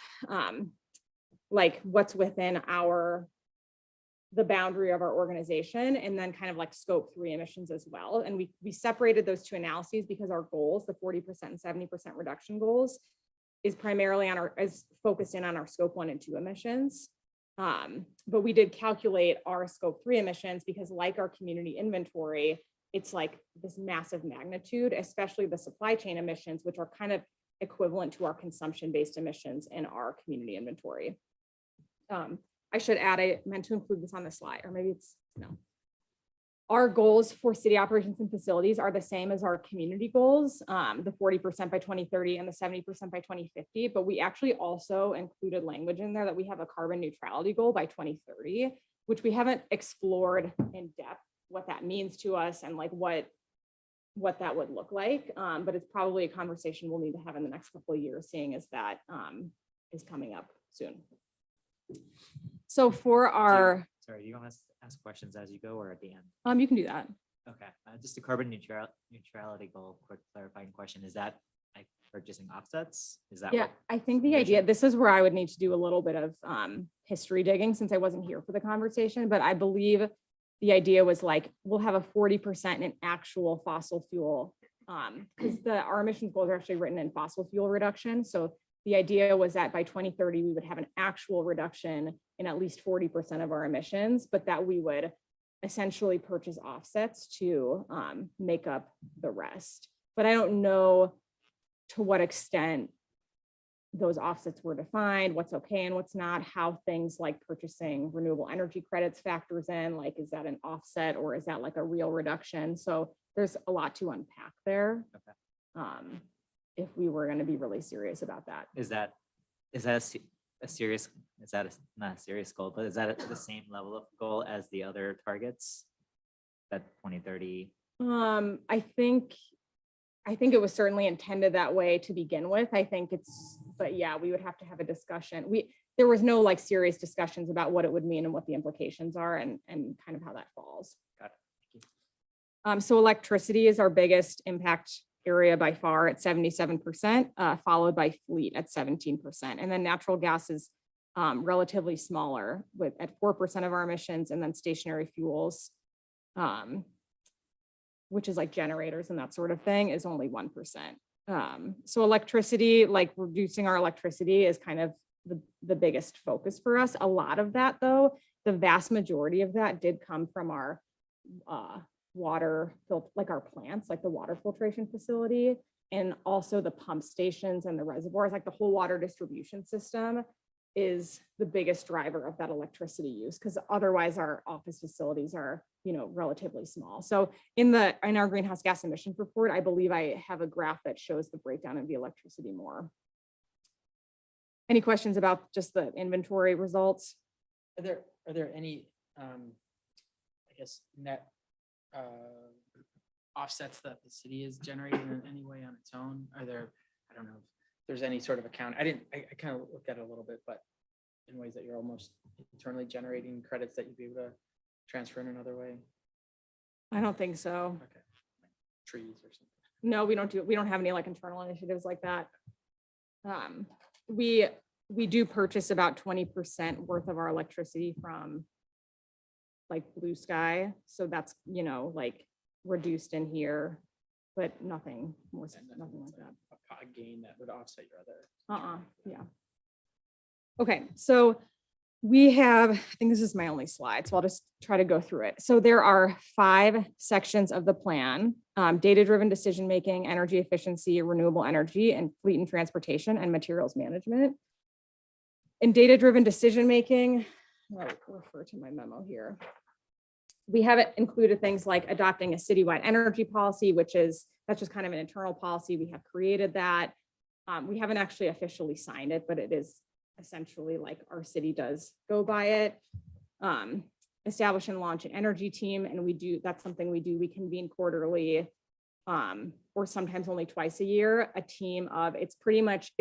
like what's within the boundary of our organization, and then kind of like scope 3 emissions as well. And we separated those two analyses because our goals, the 40% and 70% reduction goals, is primarily is focused in on our scope 1 and 2 emissions. But we did calculate our scope 3 emissions because, like our community inventory, it's like this massive magnitude, especially the supply chain emissions, which are kind of equivalent to our consumption-based emissions in our community inventory. I should add, I meant to include this on the slide, or maybe it's no. Our goals for city operations and facilities are the same as our community goals, the 40% by 2030 and the 70% by 2050, but we actually also included language in there that we have a carbon neutrality goal by 2030, which we haven't explored in depth what that means to us and like what that would look like. But it's probably a conversation we'll need to have in the next couple of years, seeing as that is coming up soon. So for our, Sorry, do you want us to ask questions as you go or at the end? you can do that. Okay, just a carbon neutrality goal, quick clarifying question. Is that like purchasing offsets? Is that? Yeah, what- I think the idea, this is where I would need to do a little bit of history digging since I wasn't here for the conversation, but I believe the idea was like, we'll have a 40% in actual fossil fuel, because our emissions goals are actually written in fossil fuel reduction. So the idea was that by 2030, we would have an actual reduction in at least 40% of our emissions, but that we would essentially purchase offsets to make up the rest. But I don't know to what extent those offsets were defined, what's okay and what's not, how things like purchasing renewable energy credits factors in, like, is that an offset or is that like a real reduction? So there's a lot to unpack there. Okay. If we were going to be really serious about that. Is that a serious, not a serious goal, but is that the same level of goal as the other targets? That 2030? I think I think it was certainly intended that way to begin with. I think it's, but yeah, we would have to have a discussion. There was no like serious discussions about what it would mean and what the implications are and kind of how that falls. Got it. Thank you. So electricity is our biggest impact area by far at 77%, followed by fleet at 17%. And then natural gas is relatively smaller at 4% of our emissions, and then stationary fuels, which is like generators and that sort of thing, is only 1%. So electricity, like reducing our electricity is kind of the biggest focus for us. A lot of that though, the vast majority of that did come from our water, like our plants, like the water filtration facility, and also the pump stations and the reservoirs, like the whole water distribution system is the biggest driver of that electricity use, because otherwise our office facilities are, relatively small. So in our greenhouse gas emissions report, I believe I have a graph that shows the breakdown of the electricity more. Any questions about just the inventory results? Are there any, I guess, net offsets that the city is generating in any way on its own? Are there, I don't know if there's any sort of account. I kind of looked at it a little bit, but in ways that you're almost internally generating credits that you'd be able to transfer in another way. I don't think so. Okay. Trees or something. No, we don't have any like internal initiatives like that. We do purchase about 20% worth of our electricity from like Blue Sky. So that's, like reduced in here, but nothing more, nothing like that. A gain that would offset your other. Yeah. Okay, so we have, I think this is my only slide, so I'll just try to go through it. So there are 5 sections of the plan: data-driven decision-making, energy efficiency, renewable energy, and fleet and transportation, and materials management. In data-driven decision-making, I'll refer to my memo here. We haven't included things like adopting a citywide energy policy, that's just kind of an internal policy. We have created that. We haven't actually officially signed it, but it is essentially like our city does go by it. Establish and launch an energy team, and that's something we do. We convene quarterly, or sometimes only twice a year. A team of it's pretty much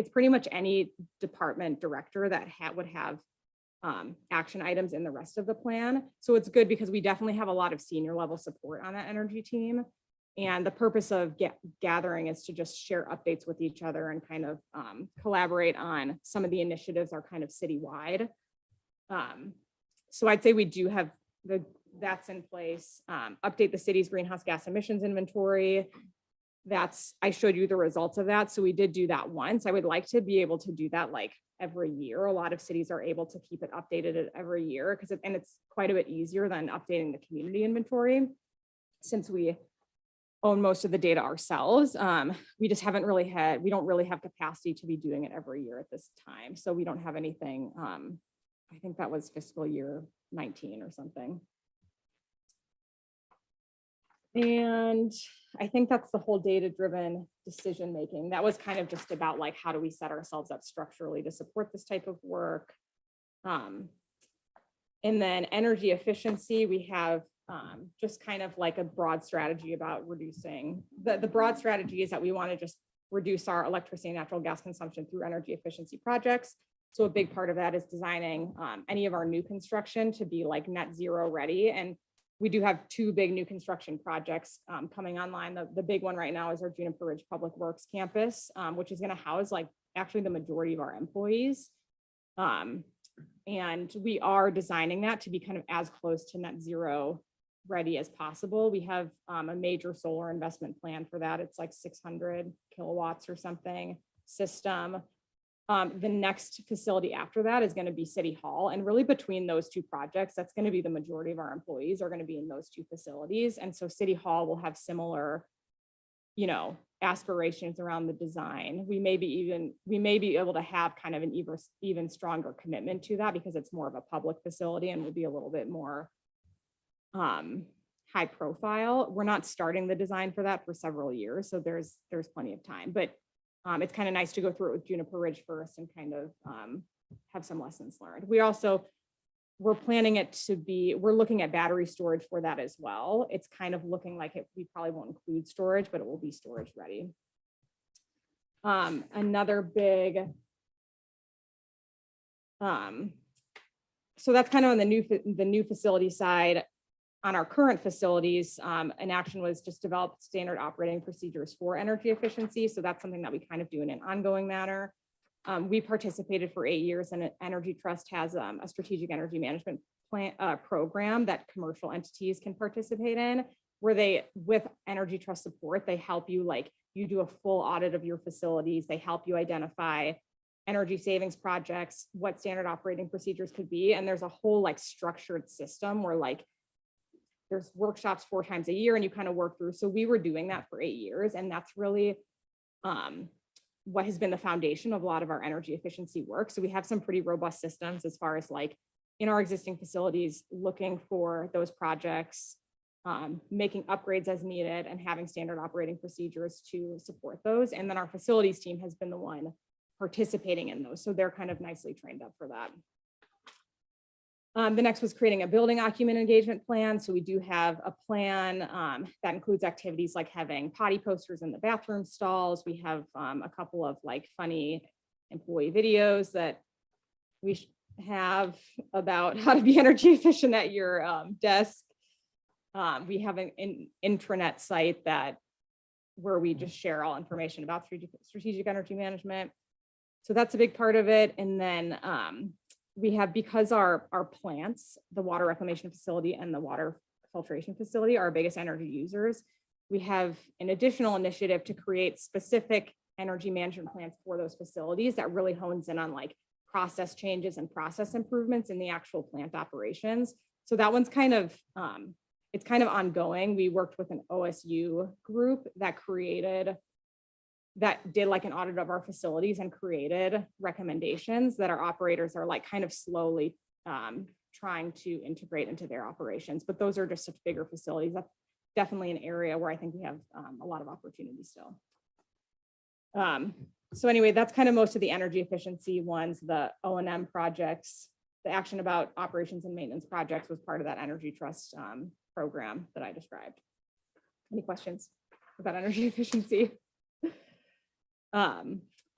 any department director that would have action items in the rest of the plan. So it's good because we definitely have a lot of senior level support on that energy team. And the purpose of gathering is to just share updates with each other and kind of collaborate on some of the initiatives are kind of citywide. So I'd say we do have that's in place. Update the city's greenhouse gas emissions inventory. I showed you the results of that. So we did do that once. I would like to be able to do that like every year. A lot of cities are able to keep it updated every year and it's quite a bit easier than updating the community inventory, since we own most of the data ourselves. We just haven't really we don't really have capacity to be doing it every year at this time. So we don't have anything. I think that was fiscal year 19 or something. And I think that's the whole data-driven decision-making. That was kind of just about like, how do we set ourselves up structurally to support this type of work? And then energy efficiency, we have just kind of like a broad strategy about reducing. The broad strategy is that we want to just reduce our electricity and natural gas consumption through energy efficiency projects. So a big part of that is designing any of our new construction to be like net zero ready. And we do have 2 big new construction projects coming online. The big one right now is our Juniper Ridge Public Works campus, which is going to house like actually the majority of our employees. And we are designing that to be kind of as close to net zero ready as possible. We have a major solar investment plan for that. It's like 600 kilowatts or something system. The next facility after that is going to be City Hall. And really between those 2 projects, that's going to be the majority of our employees are going to be in those 2 facilities. And so City Hall will have similar, aspirations around the design. We may be able to have kind of an even stronger commitment to that because it's more of a public facility and will be a little bit more high profile. We're not starting the design for that for several years. So there's plenty of time, but it's kind of nice to go through it with Juniper Ridge first and kind of have some lessons learned. we're planning it to be, we're looking at battery storage for that as well. It's kind of looking like we probably won't include storage, but it will be storage ready. Another big, so that's kind of on the new facility side. On our current facilities, an action was just develop standard operating procedures for energy efficiency. So that's something that we kind of do in an ongoing manner. We participated for 8 years, and Energy Trust has a strategic energy management plan program that commercial entities can participate in, where they, with Energy Trust support, they help you, like, you do a full audit of your facilities. They help you identify energy savings projects, what standard operating procedures could be. And there's a whole like structured system where like there's workshops 4 times a year and you kind of work through. So we were doing that for 8 years. And that's really what has been the foundation of a lot of our energy efficiency work. So we have some pretty robust systems as far as like in our existing facilities, looking for those projects, making upgrades as needed, and having standard operating procedures to support those. And then our facilities team has been the one participating in those. So they're kind of nicely trained up for that. The next was creating a building occupant engagement plan. So we do have a plan that includes activities like having potty posters in the bathroom stalls. We have a couple of like funny employee videos that we have about how to be energy efficient at your desk. We have an intranet site where we just share all information about strategic energy management. So that's a big part of it. And then we have, because our plants, the water reclamation facility and the water filtration facility are our biggest energy users, we have an additional initiative to create specific energy management plans for those facilities that really hones in on like process changes and process improvements in the actual plant operations. So that one's kind of, it's kind of ongoing. We worked with an OSU group that did like an audit of our facilities and created recommendations that our operators are like kind of slowly trying to integrate into their operations. But those are just such bigger facilities. That's definitely an area where I think we have a lot of opportunity still. So anyway, that's kind of most of the energy efficiency ones. The O&M projects, the action about operations and maintenance projects was part of that Energy Trust program that I described. Any questions about energy efficiency?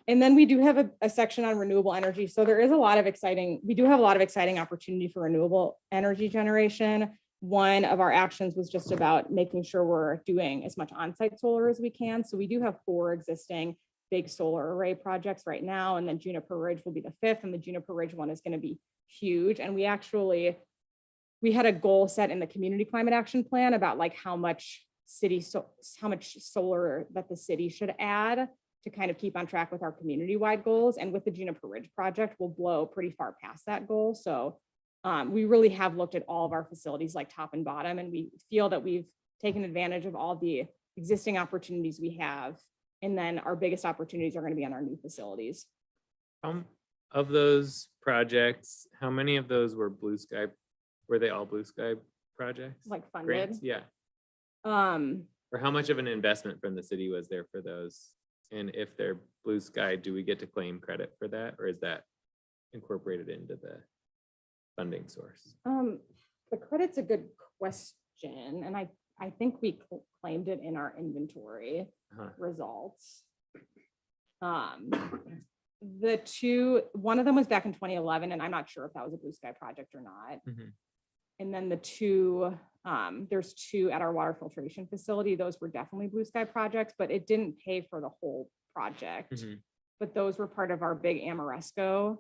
And then we do have a section on renewable energy. So there is a lot of exciting, we do have a lot of exciting opportunity for renewable energy generation. One of our actions was just about making sure we're doing as much on-site solar as we can. So we do have 4 existing big solar array projects right now, and then Juniper Ridge will be the 5th, and the Juniper Ridge one is going to be huge. And we had a goal set in the community climate action plan about like how much solar that the city should add to kind of keep on track with our community-wide goals. And with the Juniper Ridge project, we'll blow pretty far past that goal. So we really have looked at all of our facilities like top and bottom, and we feel that we've taken advantage of all the existing opportunities we have. And then our biggest opportunities are going to be on our new facilities. Of those projects, how many of those were blue sky? Were they all blue sky projects? Like funded? Grants? Yeah. Or how much of an investment from the city was there for those? And if they're blue sky, do we get to claim credit for that, or is that incorporated into the funding source? The credit's a good question, and I think we claimed it in our inventory results. The 2, one of them was back in 2011, and I'm not sure if that was a blue sky project or not. And then the 2, there's 2 at our water filtration facility. Those were definitely blue sky projects, but it didn't pay for the whole project. But those were part of our big Amoresco.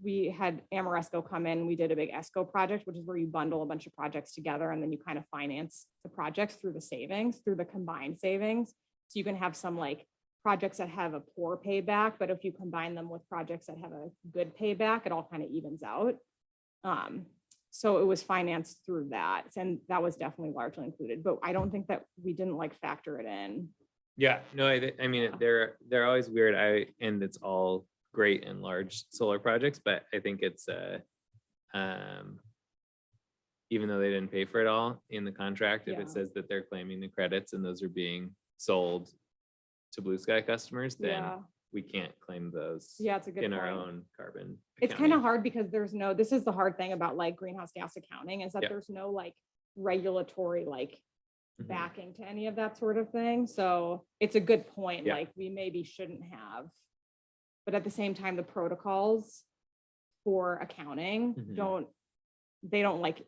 We had Amoresco come in, we did a big ESCO project, which is where you bundle a bunch of projects together and then you kind of finance the projects through the savings, through the combined savings. So you can have some like projects that have a poor payback, but if you combine them with projects that have a good payback, it all kind of evens out. So it was financed through that, and that was definitely largely included, but I don't think that we didn't like factor it in. Yeah, no, I mean, they're always weird. And it's all great and large solar projects, but I think it's even though they didn't pay for it all in the contract, if it says that they're claiming the credits and those are being sold to blue sky customers, then we can't claim those Yeah, it's a good in our point. own carbon. It's kind of accounting. hard because there's no, this is the hard thing about like greenhouse gas accounting is that Yeah. there's no like regulatory like Mhm. backing to any of that sort of thing. So it's a good point, Yeah. like we maybe shouldn't have. But at the same time, the protocols for accounting Mhm. they don't like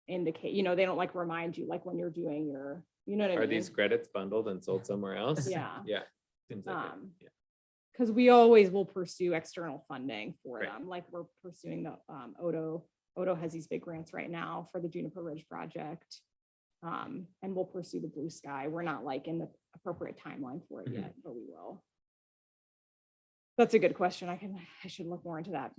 indicate, they don't like remind you like when you're doing your, you know what I Are mean? these credits bundled and sold somewhere else? Yeah. Yeah. Seems like it. Um, Yeah. Because we always will pursue external funding for Right. them, like we're pursuing the Odo has these big grants right now for the Juniper Ridge project. And we'll pursue the Blue Sky. We're not like in the appropriate timeline for it Mhm. yet, but we will. That's a good question. I should look more into that.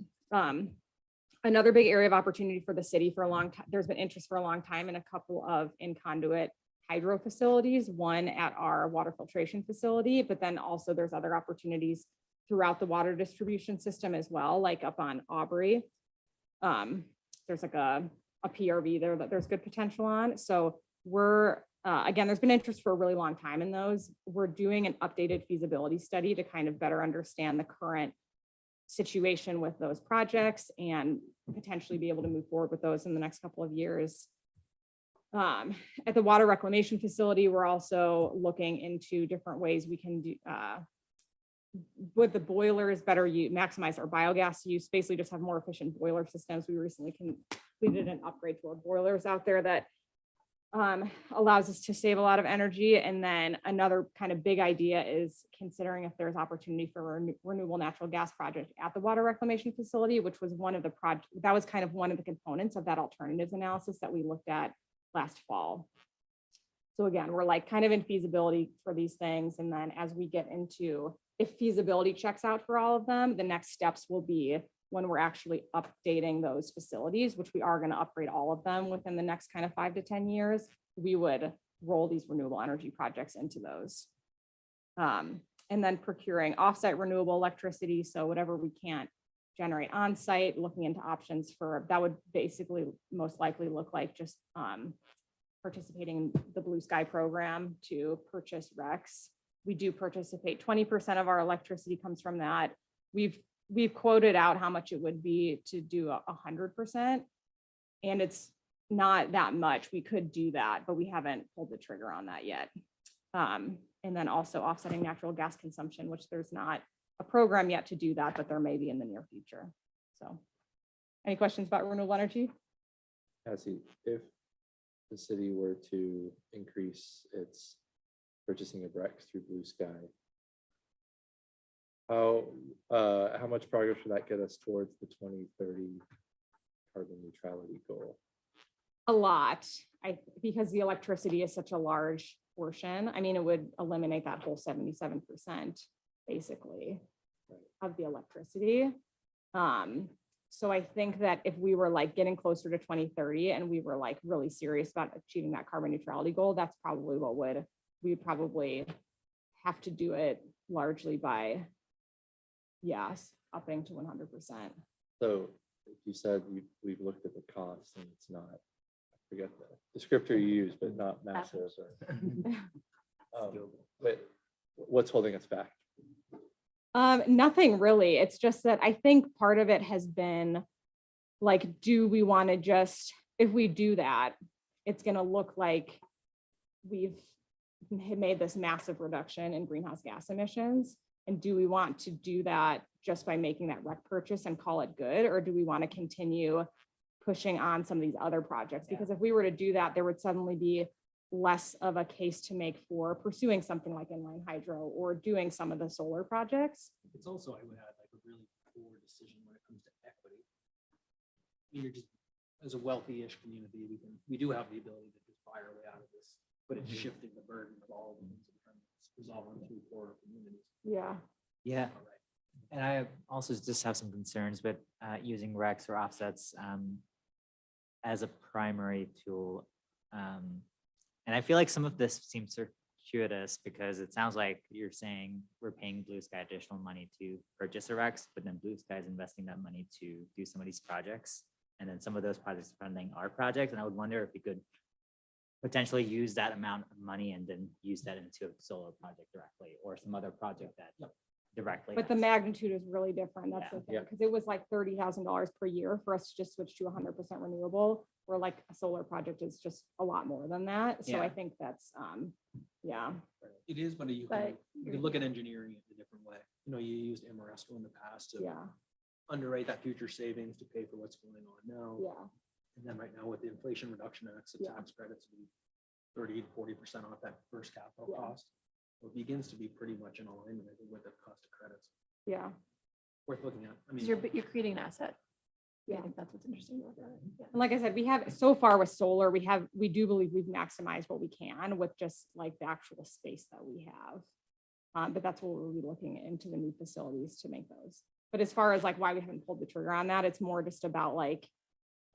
Another big area of opportunity for the city for a long time, there's been interest for a long time in a couple of in-conduit hydro facilities, one at our water filtration facility, but then also there's other opportunities throughout the water distribution system as well, like up on Aubrey. There's like a PRV there that there's good potential on. So we're, again, there's been interest for a really long time in those. We're doing an updated feasibility study to kind of better understand the current situation with those projects and potentially be able to move forward with those in the next couple of years. At the water reclamation facility, we're also looking into different ways we can do with the boilers better maximize our biogas use, basically just have more efficient boiler systems. We recently completed an upgrade to our boilers out there that allows us to save a lot of energy. And then another kind of big idea is considering if there's opportunity for a renewable natural gas project at the water reclamation facility, which was one of the that was kind of one of the components of that alternatives analysis that we looked at last fall. So again, we're like kind of in feasibility for these things. And then as we get into, if feasibility checks out for all of them, the next steps will be when we're actually updating those facilities, which we are going to upgrade all of them within the next kind of 5 to 10 years, we would roll these renewable energy projects into those. And then procuring offsite renewable electricity. So whatever we can't generate on site, looking into options for, that would basically most likely look like just participating in the Blue Sky program to purchase RECs. We do participate, 20% of our electricity comes from that. We've quoted out how much it would be to do 100%. And it's not that much. We could do that, but we haven't pulled the trigger on that yet. And then also offsetting natural gas consumption, which there's not a program yet to do that, but there may be in the near future. So any questions about renewable energy? Cassie, if the city were to increase its purchasing of RECs through Blue Sky, how much progress would that get us towards the 2030 carbon neutrality goal? A lot, because the electricity is such a large portion. I mean, it would eliminate that whole 77% basically of the electricity. So I think that if we were like getting closer to 2030 and we were like really serious about achieving that carbon neutrality goal, that's probably what we would probably have to do it largely by, yes, upping to 100%. So you said we've looked at the cost and it's not, I forget the descriptor you use, but not massive. But what's holding us back? Nothing really. It's just that I think part of it has been like, do we want to just, if we do that, it's going to look like we've made this massive reduction in greenhouse gas emissions. And do we want to do that just by making that REC purchase and call it good? Or do we want to continue pushing on some of these other projects? Because if we were to do that, there would suddenly be less of a case to make for pursuing something like inline hydro or doing some of the solar projects. It's also, I would add, like a really poor decision when it comes to equity. You're just, as a wealthy-ish community, we do have the ability to just buy our way out of this, but it's shifting the burden of all of them to try to resolve them through poorer communities. Yeah. Yeah. All right. And I also just have some concerns with using RECs or offsets as a primary tool. And I feel like some of this seems circuitous because it sounds like you're saying we're paying Blue Sky additional money to purchase a RECs, but then Blue Sky is investing that money to do some of these projects. And then some of those projects funding our projects. And I would wonder if we could potentially use that amount of money and then use that into a solar project directly or some other project that directly. But the has. magnitude is really different. That's Yeah. the thing, because it was like $30,000 per year for us to just switch to 100% renewable, where like a solar project is just a lot more than that. So I Yeah. think that's, yeah. It is, but you But can look at engineering it in a different way. You know, you used Amoresco in the past to Yeah, underwrite that future savings to pay for what's going on now. yeah, And then right now with the Inflation Reduction Act, the Yeah. tax credits will be 30 to 40% off that first capital Yeah. cost. So it begins to be pretty much in alignment, I think, with the cost of credits. yeah, Worth looking at. I 'Cause mean, you're creating an asset. I Yeah. think that's what's interesting about that. Yeah. and like I said, we have, so far with solar, we do believe we've maximized what we can with just like the actual space that we have. But that's what we'll be looking into the new facilities to make those. But as far as like why we haven't pulled the trigger on that, it's more just about like,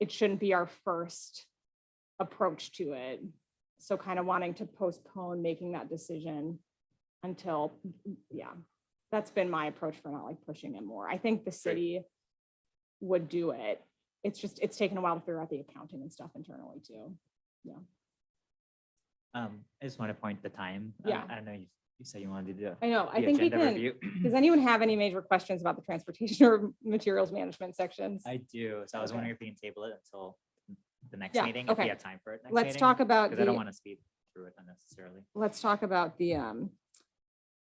it shouldn't be our first approach to it. So kind of wanting to postpone making that decision until, yeah, that's been my approach for not like pushing it more. I think the city would do it. It's taken a while to figure out the accounting and stuff internally too. I just want to point the time. Yeah. I don't know, you said you wanted to do. I know, I the think we agenda can, review. does anyone have any major questions about the transportation or materials management sections? I do. So I was Okay. wondering if we can table it until the next Yeah, meeting, if we okay. have time for it. next Let's meeting, talk about Because I don't the, want to speed through it unnecessarily. let's talk about the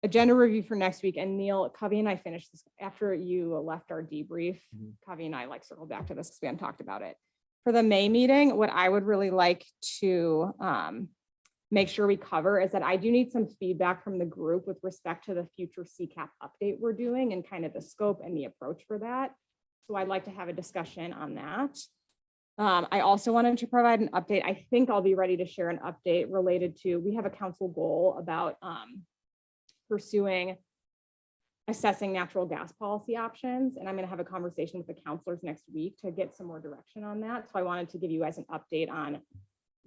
agenda review for next week. And Neil, Covey and I finished this after you left our debrief. Mhm. Covey and I like circled back to this because we hadn't talked about it. For the May meeting, what I would really like to make sure we cover is that I do need some feedback from the group with respect to the future CCAP update we're doing and kind of the scope and the approach for that. So I'd like to have a discussion on that. I also wanted to provide an update. I think I'll be ready to share an update related to, we have a council goal about pursuing assessing natural gas policy options. And I'm going to have a conversation with the counselors next week to get some more direction on that. So I wanted to give you guys an update on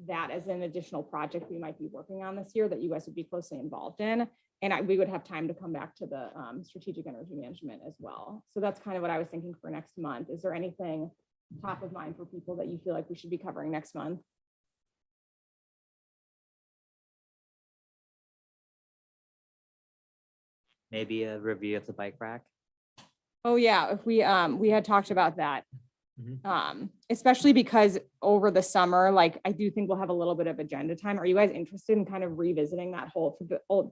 that as an additional project we might be working on this year that you guys would be closely involved in. And we would have time to come back to the strategic energy management as well. So that's kind of what I was thinking for next month. Is there anything top of mind for people that you feel like we should be covering next month? Maybe a review of the bike rack. Oh, yeah, if we had talked about that. Mhm. Especially because over the summer, like, I do think we'll have a little bit of agenda time. Are you guys interested in kind of revisiting that whole,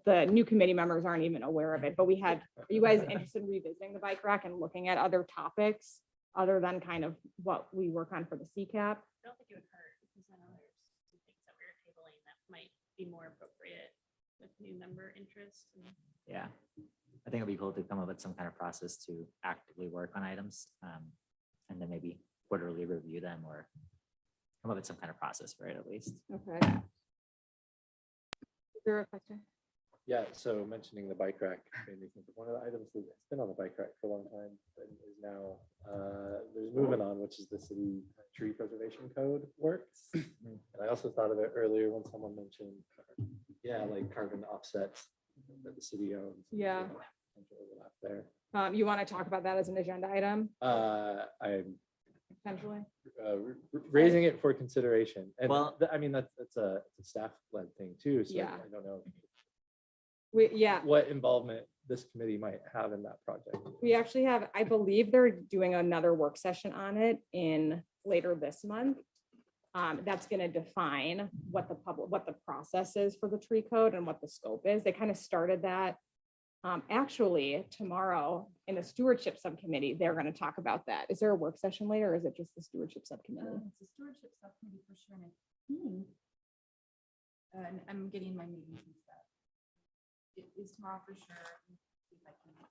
the new committee members aren't even aware of it, but are you guys interested in revisiting the bike rack and looking at other topics other than kind of what we work on for the CCAP? I don't think it would hurt because I know there's some things that we're tabling that might be more appropriate with new member interest. Yeah. I think it'd be cool to come up with some kind of process to actively work on items. And then maybe quarterly review them or come up with some kind of process for it at least. Okay. Is there a question? Yeah, so mentioning the bike rack made me think of one of the items that's been on the bike rack for a long time, but is now, there's movement on, which is the city tree preservation code works. And I also thought of it earlier when someone mentioned, yeah, like carbon offsets that the city owns. Yeah. Potential overlap there. You want to talk about that as an agenda item I'm potentially? raising it for consideration. And Well- I mean, it's a staff-led thing too, so Yeah. I don't know Yeah. what involvement this committee might have in that project. We actually have, I believe they're doing another work session on it in later this month. That's going to define what the process is for the tree code and what the scope is. They kind of started that. Actually, tomorrow in the stewardship subcommittee, they're going to talk about that. Is there a work session later or is it just the stewardship subcommittee? It's a stewardship subcommittee for sure. And I think, and I'm getting my meetings and stuff. It is tomorrow for sure. See if I can-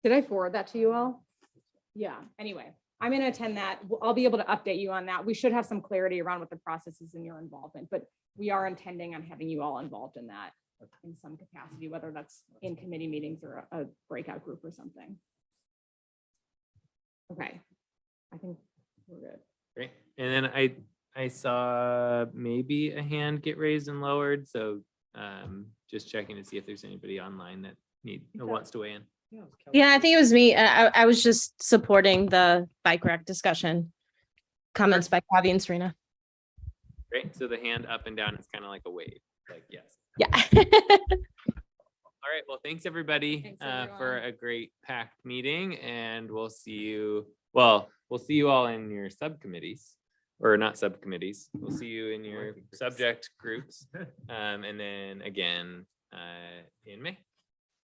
Did I forward that to you all? Yeah, anyway, I'm going to attend that. I'll be able to update you on that. We should have some clarity around what the process is in your involvement, but we are intending on having you all involved in that in some capacity, whether that's in committee meetings or a breakout group or something. Okay, I think we're good. Great. And then I saw maybe a hand get raised and lowered, so just checking to see if there's anybody online that wants to weigh in. Yeah, I think it was me. I was just supporting the bike rack discussion. Comments by Kavi and Serena. Great. So the hand up and down is kind of like a wave, like yes. Yeah. All right. Well, thanks everybody Thanks, for everyone. a great packed meeting, and we'll see you, well, we'll see you all in your subcommittees, or not subcommittees. We'll see you in your Working groups. subject groups. And then again in May.